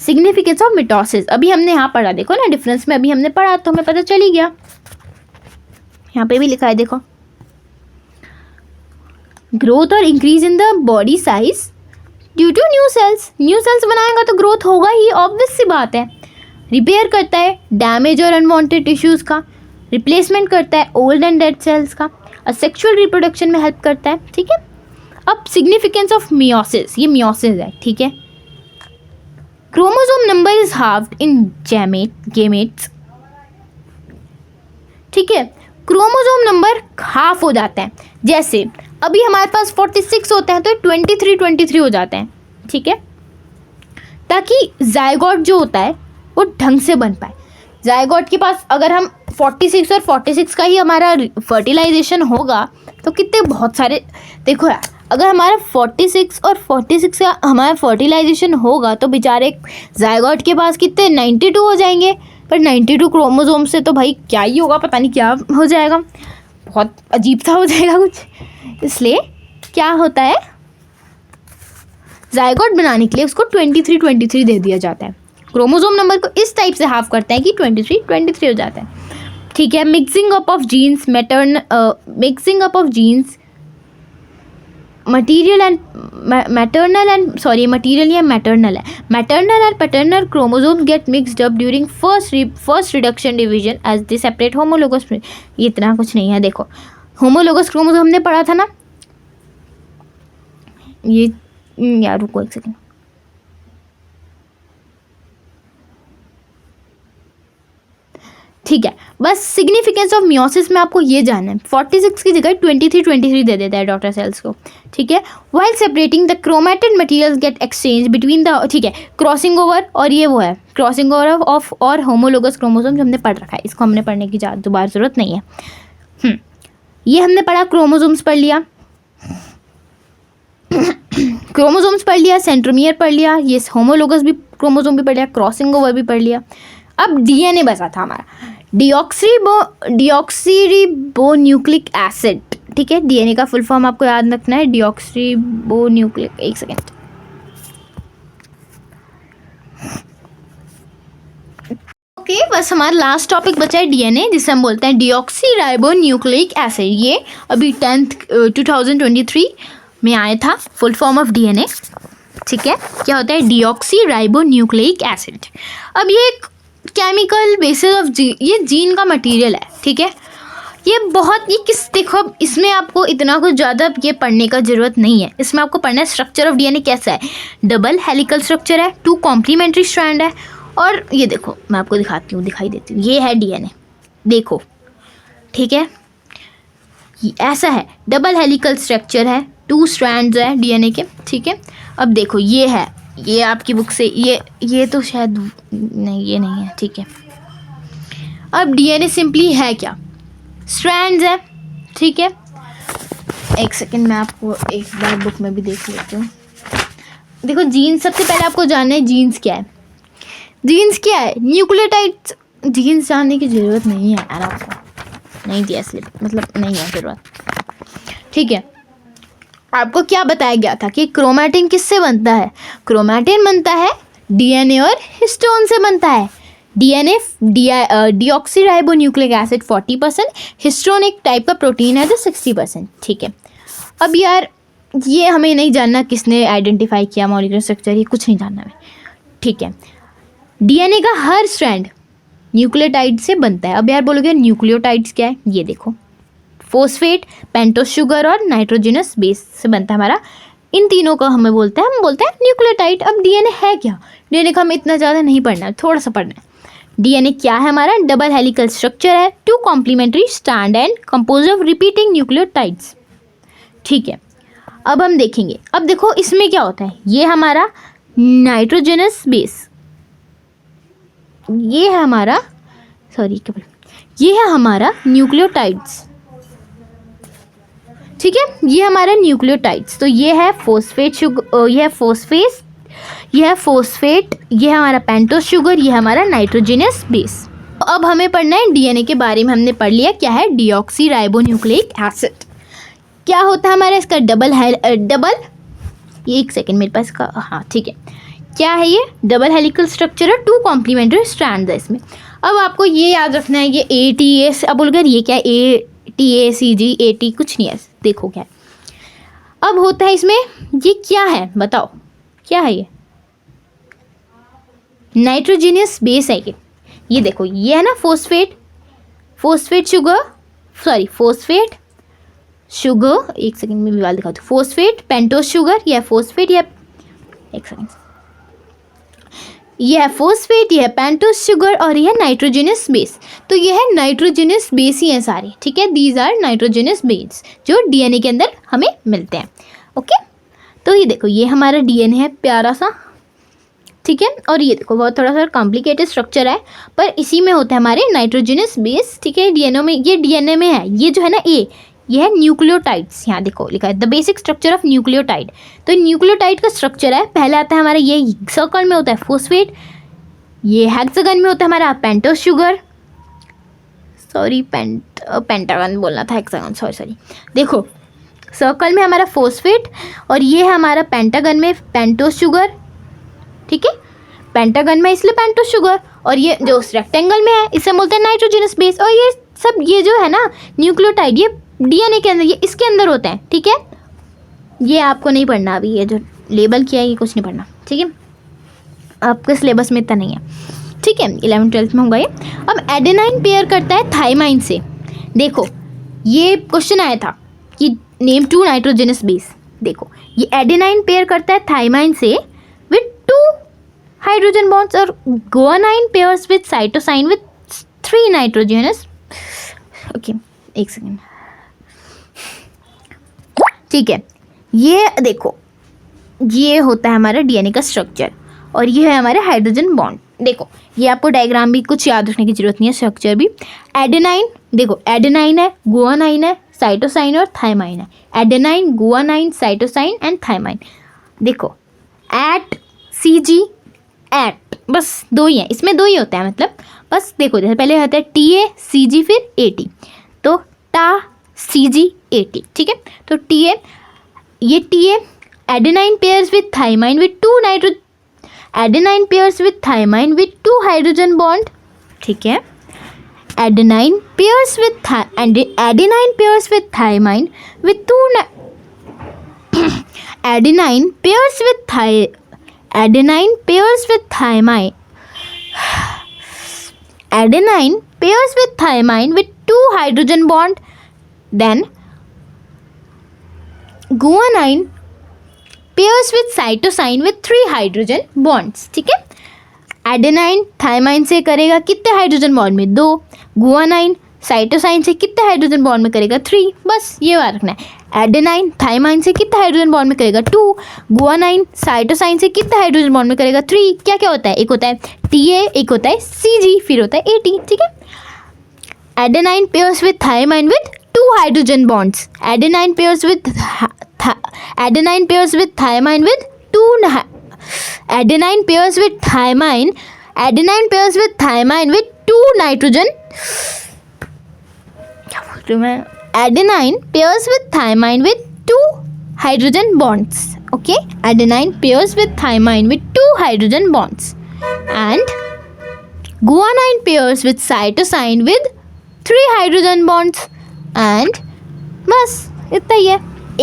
सिग्निफिकेंस ऑफ मिटोसिस अभी हमने यहाँ पढ़ा, देखो ना डिफरेंस में अभी हमने पढ़ा तो हमें पता चल ही गया। यहाँ पे भी लिखा है, देखो, ग्रोथ और increase in the body size due to new cells बनाएगा तो ग्रोथ होगा ही, ऑब्वियस सी बात है। रिपेयर करता है डैमेज और अनवांटेड टिश्यूज़ का, रिप्लेसमेंट करता है ओल्ड एंड डेड सेल्स का, और सेक्सुअल रिप्रोडक्शन में हेल्प करता है, ठीक है। अब सिग्निफिकेंस ऑफ मियोसिस, ये मियोसिस है, ठीक है। Chromosome number is halved in gametes, ठीक है। क्रोमोसोम नंबर हाफ हो जाता है, जैसे अभी हमारे पास 46 होते हैं तो 23 हो जाते हैं, ठीक है। ताकि जायगोट जो होता है वो ढंग से बन पाए। जायगोट के पास अगर हम 46 और 46 का ही हमारा फर्टिलाइजेशन होगा तो कितने बहुत सारे, देखो यार, अगर हमारा 46 और 46 का हमारा फर्टिलाइजेशन होगा तो बेचारे जायगोट के पास कितने 92 हो जाएंगे। पर 92 क्रोमोसोम से तो भाई क्या ही होगा, पता नहीं क्या हो जाएगा, बहुत अजीब सा हो जाएगा कुछ। इसलिए क्या होता है, जायगोट बनाने के लिए उसको 23 दे दिया जाता है। क्रोमोसोम नंबर को इस टाइप से हाफ करते हैं कि 23 हो जाता है, ठीक है। Mixing up of genes, maternal and paternal chromosome get mixed up during first reduction division as they separate homologous. ये इतना कुछ नहीं है, देखो होमोलोगस क्रोमोसोम हमने पढ़ा था ना, ये यार रुको एक सेकेंड, ठीक है। बस सिग्निफिकेंस ऑफ मियोसिस में आपको ये जानना है, 46 की जगह 23 दे देता है डॉटर सेल्स को, ठीक है। While separating the chromatid materials get exchange between the, ठीक है, क्रॉसिंग ओवर, और ये वो है क्रॉसिंग ओवर ऑफ और होमोलोगस क्रोमोसोम जो हमने पढ़ रखा है, इसको हमने पढ़ने की दोबारा जरूरत नहीं है। ये हमने पढ़ा, क्रोमोसोम्स पढ़ लिया, सेंट्रोमियर पढ़ लिया, ये होमोलोगस भी क्रोमोसोम भी पढ़ लिया, क्रॉसिंग ओवर भी पढ़ लिया। अब डीएनए बचा था हमारा, डिऑक्सीरिबोन्यूक्लिक एसिड, ठीक है। डीएनए का फुल फॉर्म आपको याद रखना है, डीऑक्सीराइबो न्यूक्लिक। एक सेकेंड, ओके बस हमारा लास्ट टॉपिक बचा है डीएनए, जिसे हम बोलते हैं डीऑक्सीराइबो न्यूक्लिक एसिड। ये अभी 10th 2023 में आया था फुल फॉर्म ऑफ डीएनए, ठीक है। क्या होता है डीऑक्सीराइबो न्यूक्लिक एसिड। अब ये एक केमिकल बेसिस ऑफ ये जीन का मटेरियल है, ठीक है। ये देखो अब इसमें आपको इतना कुछ ज़्यादा ये पढ़ने का ज़रूरत नहीं है। इसमें आपको पढ़ना है स्ट्रक्चर ऑफ डीएनए कैसा है। डबल हेलिकल स्ट्रक्चर है, 2 कॉम्प्लीमेंट्री स्ट्रैंड है, और ये देखो मैं आपको दिखाई देती हूँ, ये है डीएनए, देखो, ठीक है। ऐसा है, डबल हेलिकल स्ट्रक्चर है, 2 स्ट्रैंड्स है डीएनए के, ठीक है। अब देखो ये है, ये आपकी बुक से ये तो शायद नहीं, ये नहीं है, ठीक है। अब डीएनए सिंपली है क्या, स्ट्रैंड्स है, ठीक है। एक सेकंड मैं आपको एक बार बुक में भी देख लेती हूँ। देखो जीन्स, सबसे पहले आपको जानना है जीन्स क्या है। जीन्स क्या है, न्यूक्लियोटाइड्स। जीन्स जानने की ज़रूरत नहीं है यार, आपको नहीं दिया इसलिए, मतलब नहीं है ज़रूरत, ठीक है। आपको क्या बताया गया था कि क्रोमैटिन किससे बनता है। क्रोमैटिन बनता है डीएनए और हिस्टोन से बनता है। DNA deoxyribo nucleic acid 40%, histone एक टाइप का प्रोटीन है जो 60%, ठीक है। अब यार ये हमें नहीं जानना किसने आइडेंटिफाई किया मॉलिक्यूलर स्ट्रक्चर, ये कुछ नहीं जानना है, ठीक है। डीएनए का हर स्ट्रैंड न्यूक्लियोटाइड से बनता है। अब यार बोलोगे न्यूक्लियोटाइड्स क्या है, ये देखो, फोस्फेट, पेंटोस शुगर और नाइट्रोजनस बेस से बनता है हमारा। इन तीनों को हम बोलते हैं न्यूक्लियोटाइड। अब डीएनए है क्या, डीएनए का हमें इतना ज़्यादा नहीं पढ़ना है, थोड़ा सा पढ़ना है। डीएनए क्या है हमारा, डबल हेलिकल स्ट्रक्चर है, 2 complementary strand and compose of repeating nucleotides, ठीक है। अब हम देखेंगे, अब देखो इसमें क्या होता है, ये हमारा नाइट्रोजनस बेस, ये है हमारा ये है हमारा न्यूक्लियोटाइड्स, ठीक है। ये हमारा न्यूक्लियोटाइड्स, तो ये है फोस्फेट शुगर, ये है फोस्फेट, ये है फोस्फेट, ये है हमारा पेंटोस शुगर, ये है हमारा नाइट्रोजनस बेस। अब हमें पढ़ना है डीएनए के बारे में। हमने पढ़ लिया क्या है डीऑक्सीराइबो न्यूक्लिक एसिड। क्या होता है हमारा इसका डबल एक सेकेंड मेरे पास का, हाँ ठीक है। क्या है ये, डबल हेलिकल स्ट्रक्चर है, 2 कॉम्प्लीमेंट्री स्ट्रैंड्स है इसमें। अब आपको ये याद रखना है, ये ATA, अब बोल कर ये क्या है, ATACG AT कुछ नहीं है, देखो क्या है। अब होता है इसमें, ये क्या है बताओ, क्या है ये, नाइट्रोजनस बेस है ये देखो, ये है ना फोस्फेट शुगर, एक सेकंड में विवाल दिखाती हूँ। फोस्फेट, पेंटोस शुगर, यह फोस्फेट, यह एक सेकंड, यह है फोस्फेट, यह है पेंटोस शुगर और यह नाइट्रोजनस बेस। तो यह है नाइट्रोजनस बेस ही है सारे, ठीक है। दीज आर नाइट्रोजनस बेस जो डीएनए के अंदर हमें मिलते हैं, ओके। तो ये देखो, ये हमारा डीएनए है प्यारा सा, ठीक है। और ये देखो बहुत थोड़ा सा कॉम्प्लिकेटेड स्ट्रक्चर है, पर इसी में होता है हमारे नाइट्रोजनस बेस, ठीक है। डीएनए में, ये डीएनए में है, ये जो है ना ये है न्यूक्लियोटाइड्स, यहाँ देखो लिखा है the basic structure of nucleotide. तो न्यूक्लियोटाइड का स्ट्रक्चर है, पहले आता है हमारा ये सर्कल में होता है फोस्फेट, ये हेक्सागन में होता है हमारा पेंटोस शुगर, पेंटागन बोलना था, हेक्सागन, सॉरी। देखो सर्कल में हमारा फोस्फेट और ये है हमारा पेंटागन में पेंटोस शुगर, ठीक है। पेंटागन में इसलिए पेंटोस शुगर, और ये जो रेक्टेंगल में है इसे बोलते हैं नाइट्रोजनस बेस। और ये सब ये जो है ना न्यूक्लियोटाइड, ये डीएनए के अंदर, ये इसके अंदर होते हैं, ठीक है। ये आपको नहीं पढ़ना अभी, ये जो लेबल किया है ये कुछ नहीं पढ़ना, ठीक है। आपके सिलेबस में इतना नहीं है, ठीक है। 11th 12th में होगा ये। अब एडेनाइन पेयर करता है थाइमाइन से। देखो ये क्वेश्चन आया था कि नेम 2 नाइट्रोजनस बेस। देखो ये एडेनाइन पेयर करता है थाइमाइन से विथ 2 हाइड्रोजन बॉन्ड्स, और guanine pairs with cytosine with 3 nitrogenous, okay एक सेकेंड, ठीक है। ये देखो ये होता है हमारा डीएनए का स्ट्रक्चर, और ये है हमारे हाइड्रोजन बॉन्ड। देखो ये आपको डायग्राम भी कुछ याद रखने की जरूरत नहीं है, स्ट्रक्चर भी। एडेनाइन, देखो एडेनाइन है, गुआनाइन है, साइटोसाइन और थाइमाइन है। Adenine, guanine, cytosine and thymine. देखो एट CG एट, बस 2 ही है इसमें, 2 ही होता है, मतलब बस देखो जैसे पहले होता है TA CG फिर AT, तो टा CG80, ठीक है। तो TA, ये TA adenine pairs with thymine with two adenine pairs with thymine with 2 hydrogen bond, ठीक है। Adenine pairs with adenine pairs with thymine with 2 adenine pairs with adenine pairs with thymine adenine pairs with thymine with 2 hydrogen bond, then guanine pairs with cytosine with 3 hydrogen bonds, ठीक है। Adenine thymine से करेगा कितने hydrogen bond में? 2। Guanine cytosine से कितने hydrogen bond में करेगा? 3। बस ये बात रखना है। एडेनाइन थाइमाइन से कितने हाइड्रोजन बॉन्ड में करेगा? 2। गुआनाइन साइटोसाइन से कितने हाइड्रोजन बॉन्ड में करेगा? 3। क्या क्या होता है? एक होता है TA, एक होता है CG, फिर होता है AT, ठीक है। Adenine pairs with thymine with 2 hydrogen bonds, adenine pairs with thymine with 2 adenine pairs with thymine with 2 nitrogen, क्या बोल रही हूँ मैं, adenine pairs with thymine with 2 hydrogen bonds, okay. Adenine pairs with thymine with 2 hydrogen bonds and guanine pairs with cytosine with 3 hydrogen bonds and बस इतना ही है। A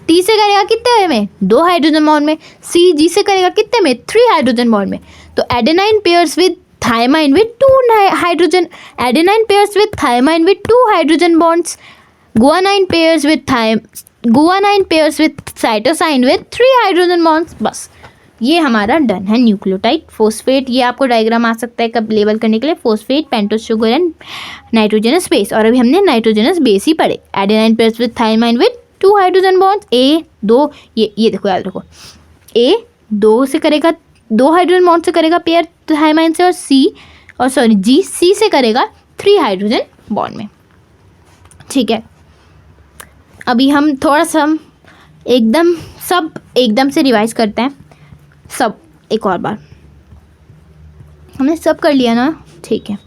T से करेगा कितने में? 2 हाइड्रोजन बॉन्ड में। C G से करेगा कितने में? 3 हाइड्रोजन बॉन्ड में। तो adenine pairs with thymine with 2 hydrogen, adenine pairs with thymine with 2 hydrogen bonds, guanine pairs with cytosine with 3 hydrogen bonds, बस ये हमारा डन है न्यूक्लियोटाइड फॉस्फेट। ये आपको डायग्राम आ सकता है कब लेबल करने के लिए, phosphate, pentose sugar and nitrogenous base. और अभी हमने नाइट्रोजनस बेस ही पढ़े। Adenine pairs with thymine with 2 hydrogen bonds, A 2, ये देखो याद रखो, A 2 से करेगा 2 हाइड्रोजन बॉन्ड से करेगा पेयर थाइमाइन से, और G C से करेगा 3 हाइड्रोजन बॉन्ड में, ठीक है। अभी हम थोड़ा सा एकदम से रिवाइज करते हैं सब एक और बार। हमने सब कर लिया ना, ठीक है।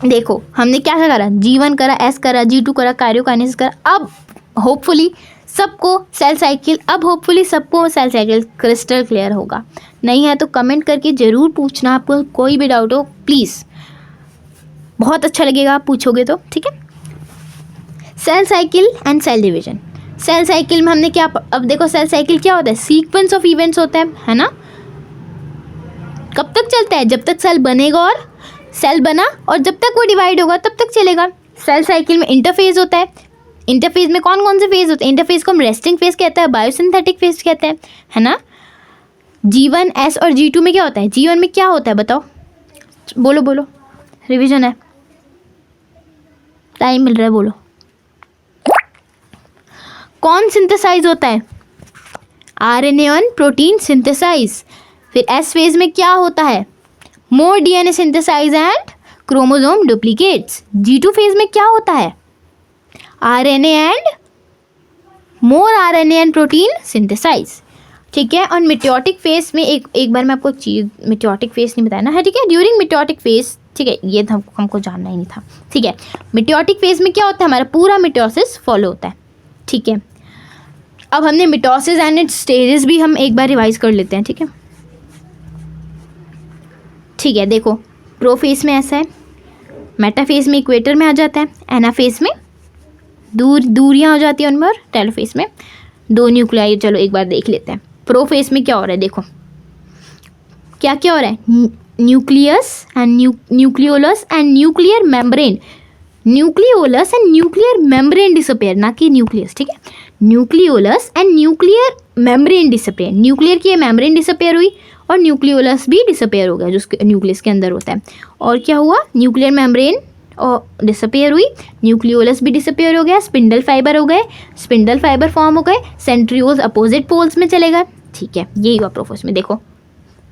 देखो हमने क्या क्या करा, G1 करा, S करा, G2 करा, कार्योकाइनेसिस करा। अब होपफुली सबको सेल साइकिल क्रिस्टल क्लियर होगा। नहीं है तो कमेंट करके ज़रूर पूछना, आपको कोई भी डाउट हो प्लीज़, बहुत अच्छा लगेगा आप पूछोगे तो, ठीक है। Cell cycle and cell division. Cell cycle में हमने क्या, अब देखो सेल साइकिल क्या होता है, सीक्वेंस ऑफ इवेंट्स होता है ना। कब तक चलता है? जब तक सेल बनेगा और सेल बना और जब तक वो डिवाइड होगा तब तक चलेगा। सेल साइकिल में इंटरफेज होता है। इंटरफेज में कौन कौन से फेज होते हैं? इंटरफेज को हम रेस्टिंग फेज कहते हैं, बायोसिंथेटिक फेज कहते हैं, है ना। G1, S और G2 में क्या होता है? G1 में क्या होता है बताओ, बोलो, रिवीजन है, टाइम मिल रहा है, बोलो। कौन सिंथेसाइज होता है? RNA और प्रोटीन सिंथेसाइज। फिर S फेज में क्या होता है? More DNA synthesize and chromosome duplicates. G2 phase में क्या होता है? RNA and more RNA and protein synthesize, ठीक है। और मिटोटिक फेज में एक बार मैं आपको एक चीज़, मिटोटिक फेज नहीं बताया ना, है ठीक है। ड्यूरिंग मिटोटिक फेज, ठीक है, ये हमको जानना ही नहीं था, ठीक है। मिटोटिक फेज में क्या होता है? हमारा पूरा मिटोसिस फॉलो होता है, ठीक है। अब हमने मिटोसिस एंड इट्स स्टेजेस भी हम एक बार रिवाइज कर लेते हैं, ठीक है। ठीक है, देखो प्रोफेज में ऐसा है, मेटाफेज में इक्वेटर में आ जाता है, एनाफेज में दूरियां हो जाती हैं उनमें, और टेलोफेज में 2 न्यूक्लियाई। चलो एक बार देख लेते हैं प्रोफेज में क्या हो रहा है। देखो क्या क्या हो रहा है, nucleus and nucleolus and nuclear membrane, nucleolus and nuclear membrane disappear, ना कि न्यूक्लियस, ठीक है। Nucleolus and nuclear membrane disappear, nuclear की मेम्ब्रेन डिसअपेयर हुई और न्यूक्लियोलस भी डिसअपेयर हो गया जो न्यूक्लियस के अंदर होता है। और क्या हुआ, न्यूक्लियर मेम्ब्रेन और डिसअपेयर हुई, न्यूक्लियोलस भी डिसअपेयर हो गया, स्पिंडल फाइबर हो गए, स्पिंडल फाइबर फॉर्म हो गए, सेंट्रियोल्स अपोजिट पोल्स में चले गए, ठीक है। यही हुआ प्रोफेज में, देखो,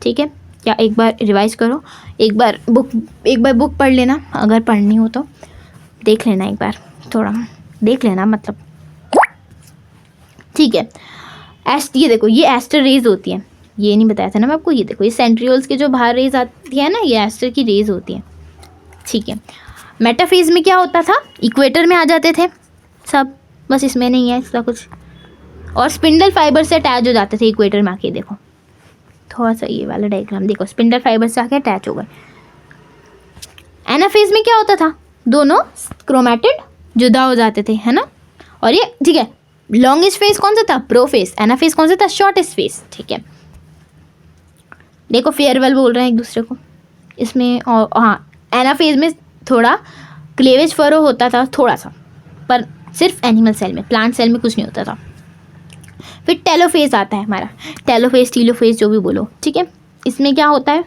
ठीक है। क्या एक बार रिवाइज करो, एक बार बुक पढ़ लेना, अगर पढ़नी हो तो देख लेना, एक बार थोड़ा देख लेना, मतलब, ठीक है। ये देखो, ये एस्टर रेज होती है, ये नहीं बताया था ना मैं आपको। ये देखो, ये सेंट्रियोल्स के जो बाहर रेज आती है ना, ये एस्टर की रेज होती है, ठीक है। मेटाफेज में क्या होता था, इक्वेटर में आ जाते थे सब, बस इसमें नहीं है इसका कुछ, और स्पिंडल फाइबर से अटैच हो जाते थे इक्वेटर में आके। देखो थोड़ा सा ये वाला डायग्राम देखो, स्पिंडल फाइबर से आके अटैच हो गए। एनाफेज में क्या होता था, दोनों क्रोमैटिड जुदा हो जाते थे, है ना। और ये ठीक है, लॉन्गेस्ट फेज कौन सा था, प्रोफेज। एनाफेज कौन सा था, शॉर्टेस्ट फेज। ठीक है, देखो फेयरवेल बोल रहे हैं एक दूसरे को इसमें। और हाँ, एनाफेज में थोड़ा क्लेवेज फरो होता था थोड़ा सा, पर सिर्फ एनिमल सेल में, प्लांट सेल में कुछ नहीं होता था। फिर टेलोफेज आता है हमारा, टेलोफेज टीलोफेज जो भी बोलो। ठीक है, इसमें क्या होता है,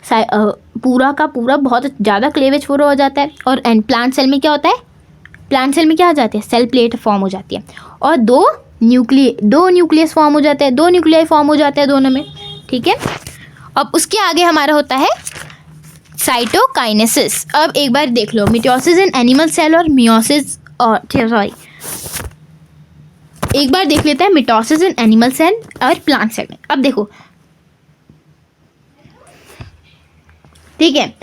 पूरा का पूरा बहुत ज़्यादा क्लेवेज फरो हो जाता है। और प्लांट सेल में क्या होता है, प्लांट सेल में क्या आ जाती है, सेल प्लेट फॉर्म हो जाती है, और दो न्यूक्लियस फॉर्म हो जाते हैं, 2 न्यूक्लियाई फॉर्म हो जाते हैं दोनों में। ठीक है, अब उसके आगे हमारा होता है साइटोकाइनेसिस। अब एक बार देख लो, मिटोसिस इन एनिमल सेल और मियोसिस, और सॉरी एक बार देख लेते हैं मिटोसिस इन एनिमल सेल और प्लांट सेल में। अब देखो, ठीक है,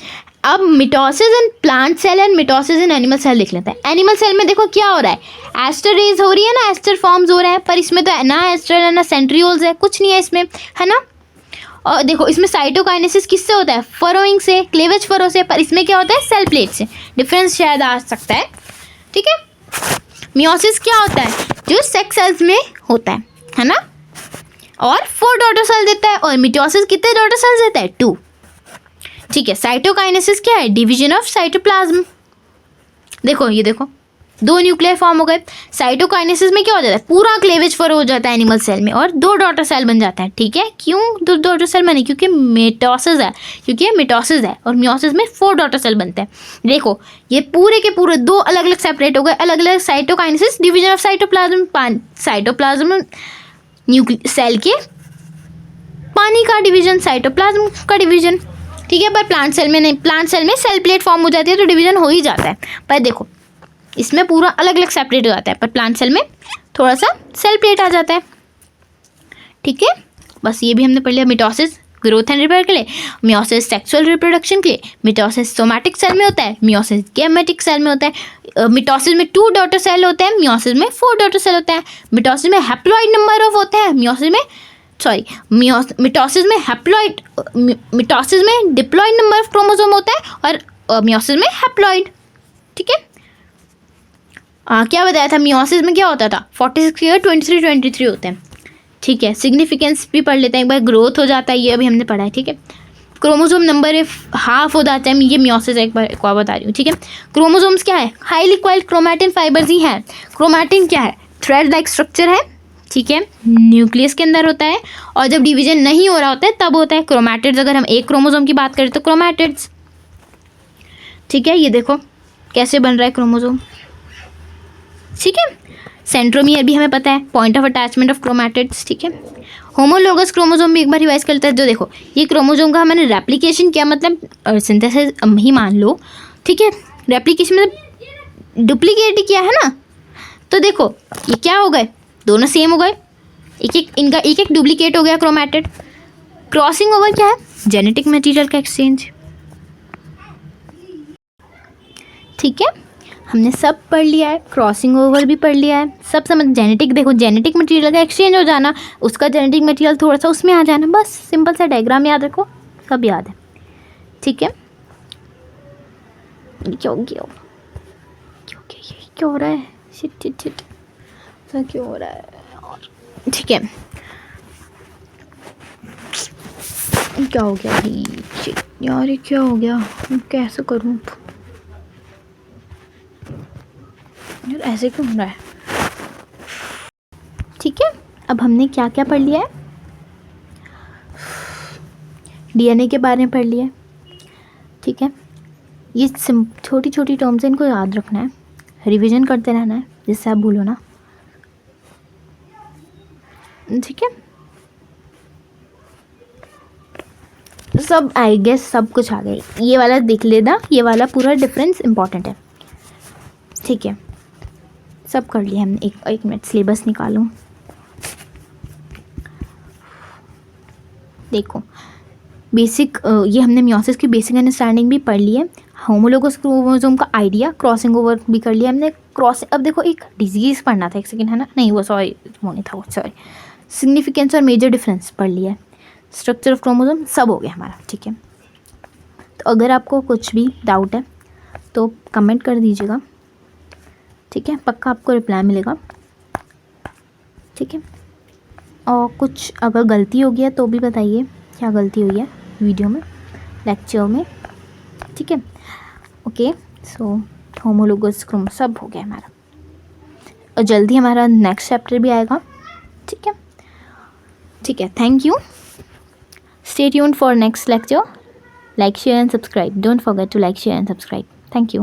अब mitosis in plant cell and mitosis in animal cell देख लेते हैं। एनिमल सेल में देखो क्या हो रहा है, एस्टर रेज हो रही है ना, एस्टर फॉर्म्स हो रहा है, पर इसमें तो ना एस्टर है ना सेंट्रियोल्स है, कुछ नहीं है इसमें, है ना। और देखो इसमें साइटोकाइनेसिस किससे होता है, फरोइंग से, क्लेवेज फरो से, पर इसमें क्या होता है, सेल प्लेट से। डिफरेंस शायद आ सकता है। ठीक है, मियोसिस क्या होता है, जो सेक्स सेल्स में होता है ना, और 4 डॉटर सेल देता है, और मिटोसिस कितने डॉटर सेल्स देता है, 2। ठीक है, साइटोकाइनेसिस क्या है, डिवीजन ऑफ साइटोप्लाज्म। देखो ये देखो, 2 न्यूक्लियर फॉर्म हो गए। साइटोकाइनेसिस में क्या हो जाता है, पूरा क्लेवेज फरो हो जाता है एनिमल सेल में, और 2 डॉटर सेल बन जाता है। ठीक है, क्यों 2 डॉटर सेल बने, क्योंकि मिटोसिस है, और मियोसिस में 4 डॉटर सेल बनते हैं। देखो ये पूरे के पूरे 2 अलग अलग सेपरेट हो गए, अलग अलग cytokinesis, division of cytoplasm, cytoplasm cell के पानी का डिवीजन, साइटोप्लाज्म का डिवीजन। ठीक है, पर प्लांट सेल में नहीं, प्लांट सेल में सेल प्लेट फॉर्म हो जाती है तो डिवीजन हो ही जाता है। पर देखो इसमें पूरा अलग अलग सेपरेट हो जाता है, पर प्लांट सेल में थोड़ा सा सेल प्लेट आ जाता है। ठीक है, बस ये भी हमने पढ़ लिया। मिटोसिस ग्रोथ एंड रिपेयर के लिए, मियोसिस सेक्सुअल रिप्रोडक्शन के लिए, मिटोसिस सोमैटिक सेल में होता है, मियोसिस गैमेटिक सेल में होता है। मिटोसिस में 2 डॉटर सेल होते हैं, मियोसिस में 4 डॉटर सेल होते हैं। मिटोसिस में हैप्लॉइड नंबर ऑफ होते हैं, मिटोसिस में डिप्लॉइड नंबर ऑफ क्रोमोसोम होता है, और मियोसिस में हैप्लॉइड। ठीक है, क्या बताया था, मियोसिस में क्या होता था, 46 या 23 होते हैं। ठीक है, सिग्निफिकेंस भी पढ़ लेते हैं एक बार, ग्रोथ हो जाता है, ये अभी हमने पढ़ा है। ठीक है, क्रोमोसोम नंबर हाफ हो जाता है, ये मियोसिस एक बार को बता रही हूँ। ठीक है, क्रोमोसोम्स क्या है, हाईली क्वाइल्ड क्रोमैटिन फाइबर्स ही है। क्रोमैटिन क्या है, थ्रेड लाइक स्ट्रक्चर है। ठीक है, न्यूक्लियस के अंदर होता है, और जब डिवीजन नहीं हो रहा होता है तब होता है क्रोमैटिड्स। अगर हम एक क्रोमोसोम की बात करें तो क्रोमैटिड्स। ठीक है, ये देखो कैसे बन रहा है क्रोमोसोम। ठीक है, सेंट्रोमियर भी हमें पता है, point of attachment of chromatids. ठीक है, होमोलोगस क्रोमोसोम भी एक बार रिवाइज कर लेते हैं। जो देखो ये क्रोमोसोम का मैंने रेप्लिकेशन किया, मतलब सिंथेसिस ही मान लो। ठीक है, रेप्लिकेशन मतलब डुप्लीकेट ही किया है ना। तो देखो ये क्या हो गए, दोनों सेम हो गए, इनका एक डुप्लीकेट हो गया क्रोमैटिड। क्रॉसिंग ओवर क्या है, जेनेटिक मटेरियल का एक्सचेंज। ठीक है, हमने सब पढ़ लिया है, क्रॉसिंग ओवर भी पढ़ लिया है, सब समझ। जेनेटिक देखो, जेनेटिक मटेरियल का एक्सचेंज हो जाना, उसका जेनेटिक मटेरियल थोड़ा सा उसमें आ जाना, बस सिंपल सा डायग्राम याद रखो, सब याद है। ठीक है, क्या हो रहा है, शिट क्यों हो रहा है। ठीक है, क्या हो गया भाई, यार ये क्या हो गया, कैसे करूँ यार, ऐसे क्यों हो रहा है। ठीक है, अब हमने क्या क्या पढ़ लिया है, डीएनए के बारे में पढ़ लिया है। ठीक है, ये छोटी छोटी टर्म्स हैं, इनको याद रखना है, रिवीजन करते रहना है, जिससे आप भूलो ना। ठीक है, सब आई गेस सब कुछ आ गया। ये वाला देख लेना, ये वाला पूरा डिफरेंस इंपॉर्टेंट है। ठीक है, सब कर लिया हमने। एक मिनट सिलेबस निकालूं। देखो बेसिक ये हमने मियोसिस की बेसिक अंडरस्टैंडिंग भी पढ़ ली है, होमोलोगस क्रोमोसोम का आइडिया, क्रॉसिंग ओवर भी कर लिया हमने। अब देखो एक डिजीज़ पढ़ना था, एक सेकेंड है ना, नहीं वो सॉरी वो नहीं था वो, सॉरी, सिग्निफिकेंस और मेजर डिफरेंस पढ़ लिया है, स्ट्रक्चर ऑफ क्रोमोसोम सब हो गया हमारा, ठीक है। तो अगर आपको कुछ भी डाउट है तो कमेंट कर दीजिएगा, ठीक है, पक्का आपको रिप्लाई मिलेगा, ठीक है। और कुछ अगर गलती हो गया तो भी बताइए क्या गलती हुई है वीडियो में, लेक्चर में, ठीक है। ओके, सो होमोलोगस क्रोम सब हो गया हमारा, और जल्दी हमारा नेक्स्ट चैप्टर भी आएगा, ठीक है, ठीक है। Thank you, stay tuned for next lecture, like, share and subscribe, don't forget to like, share and subscribe, thank you।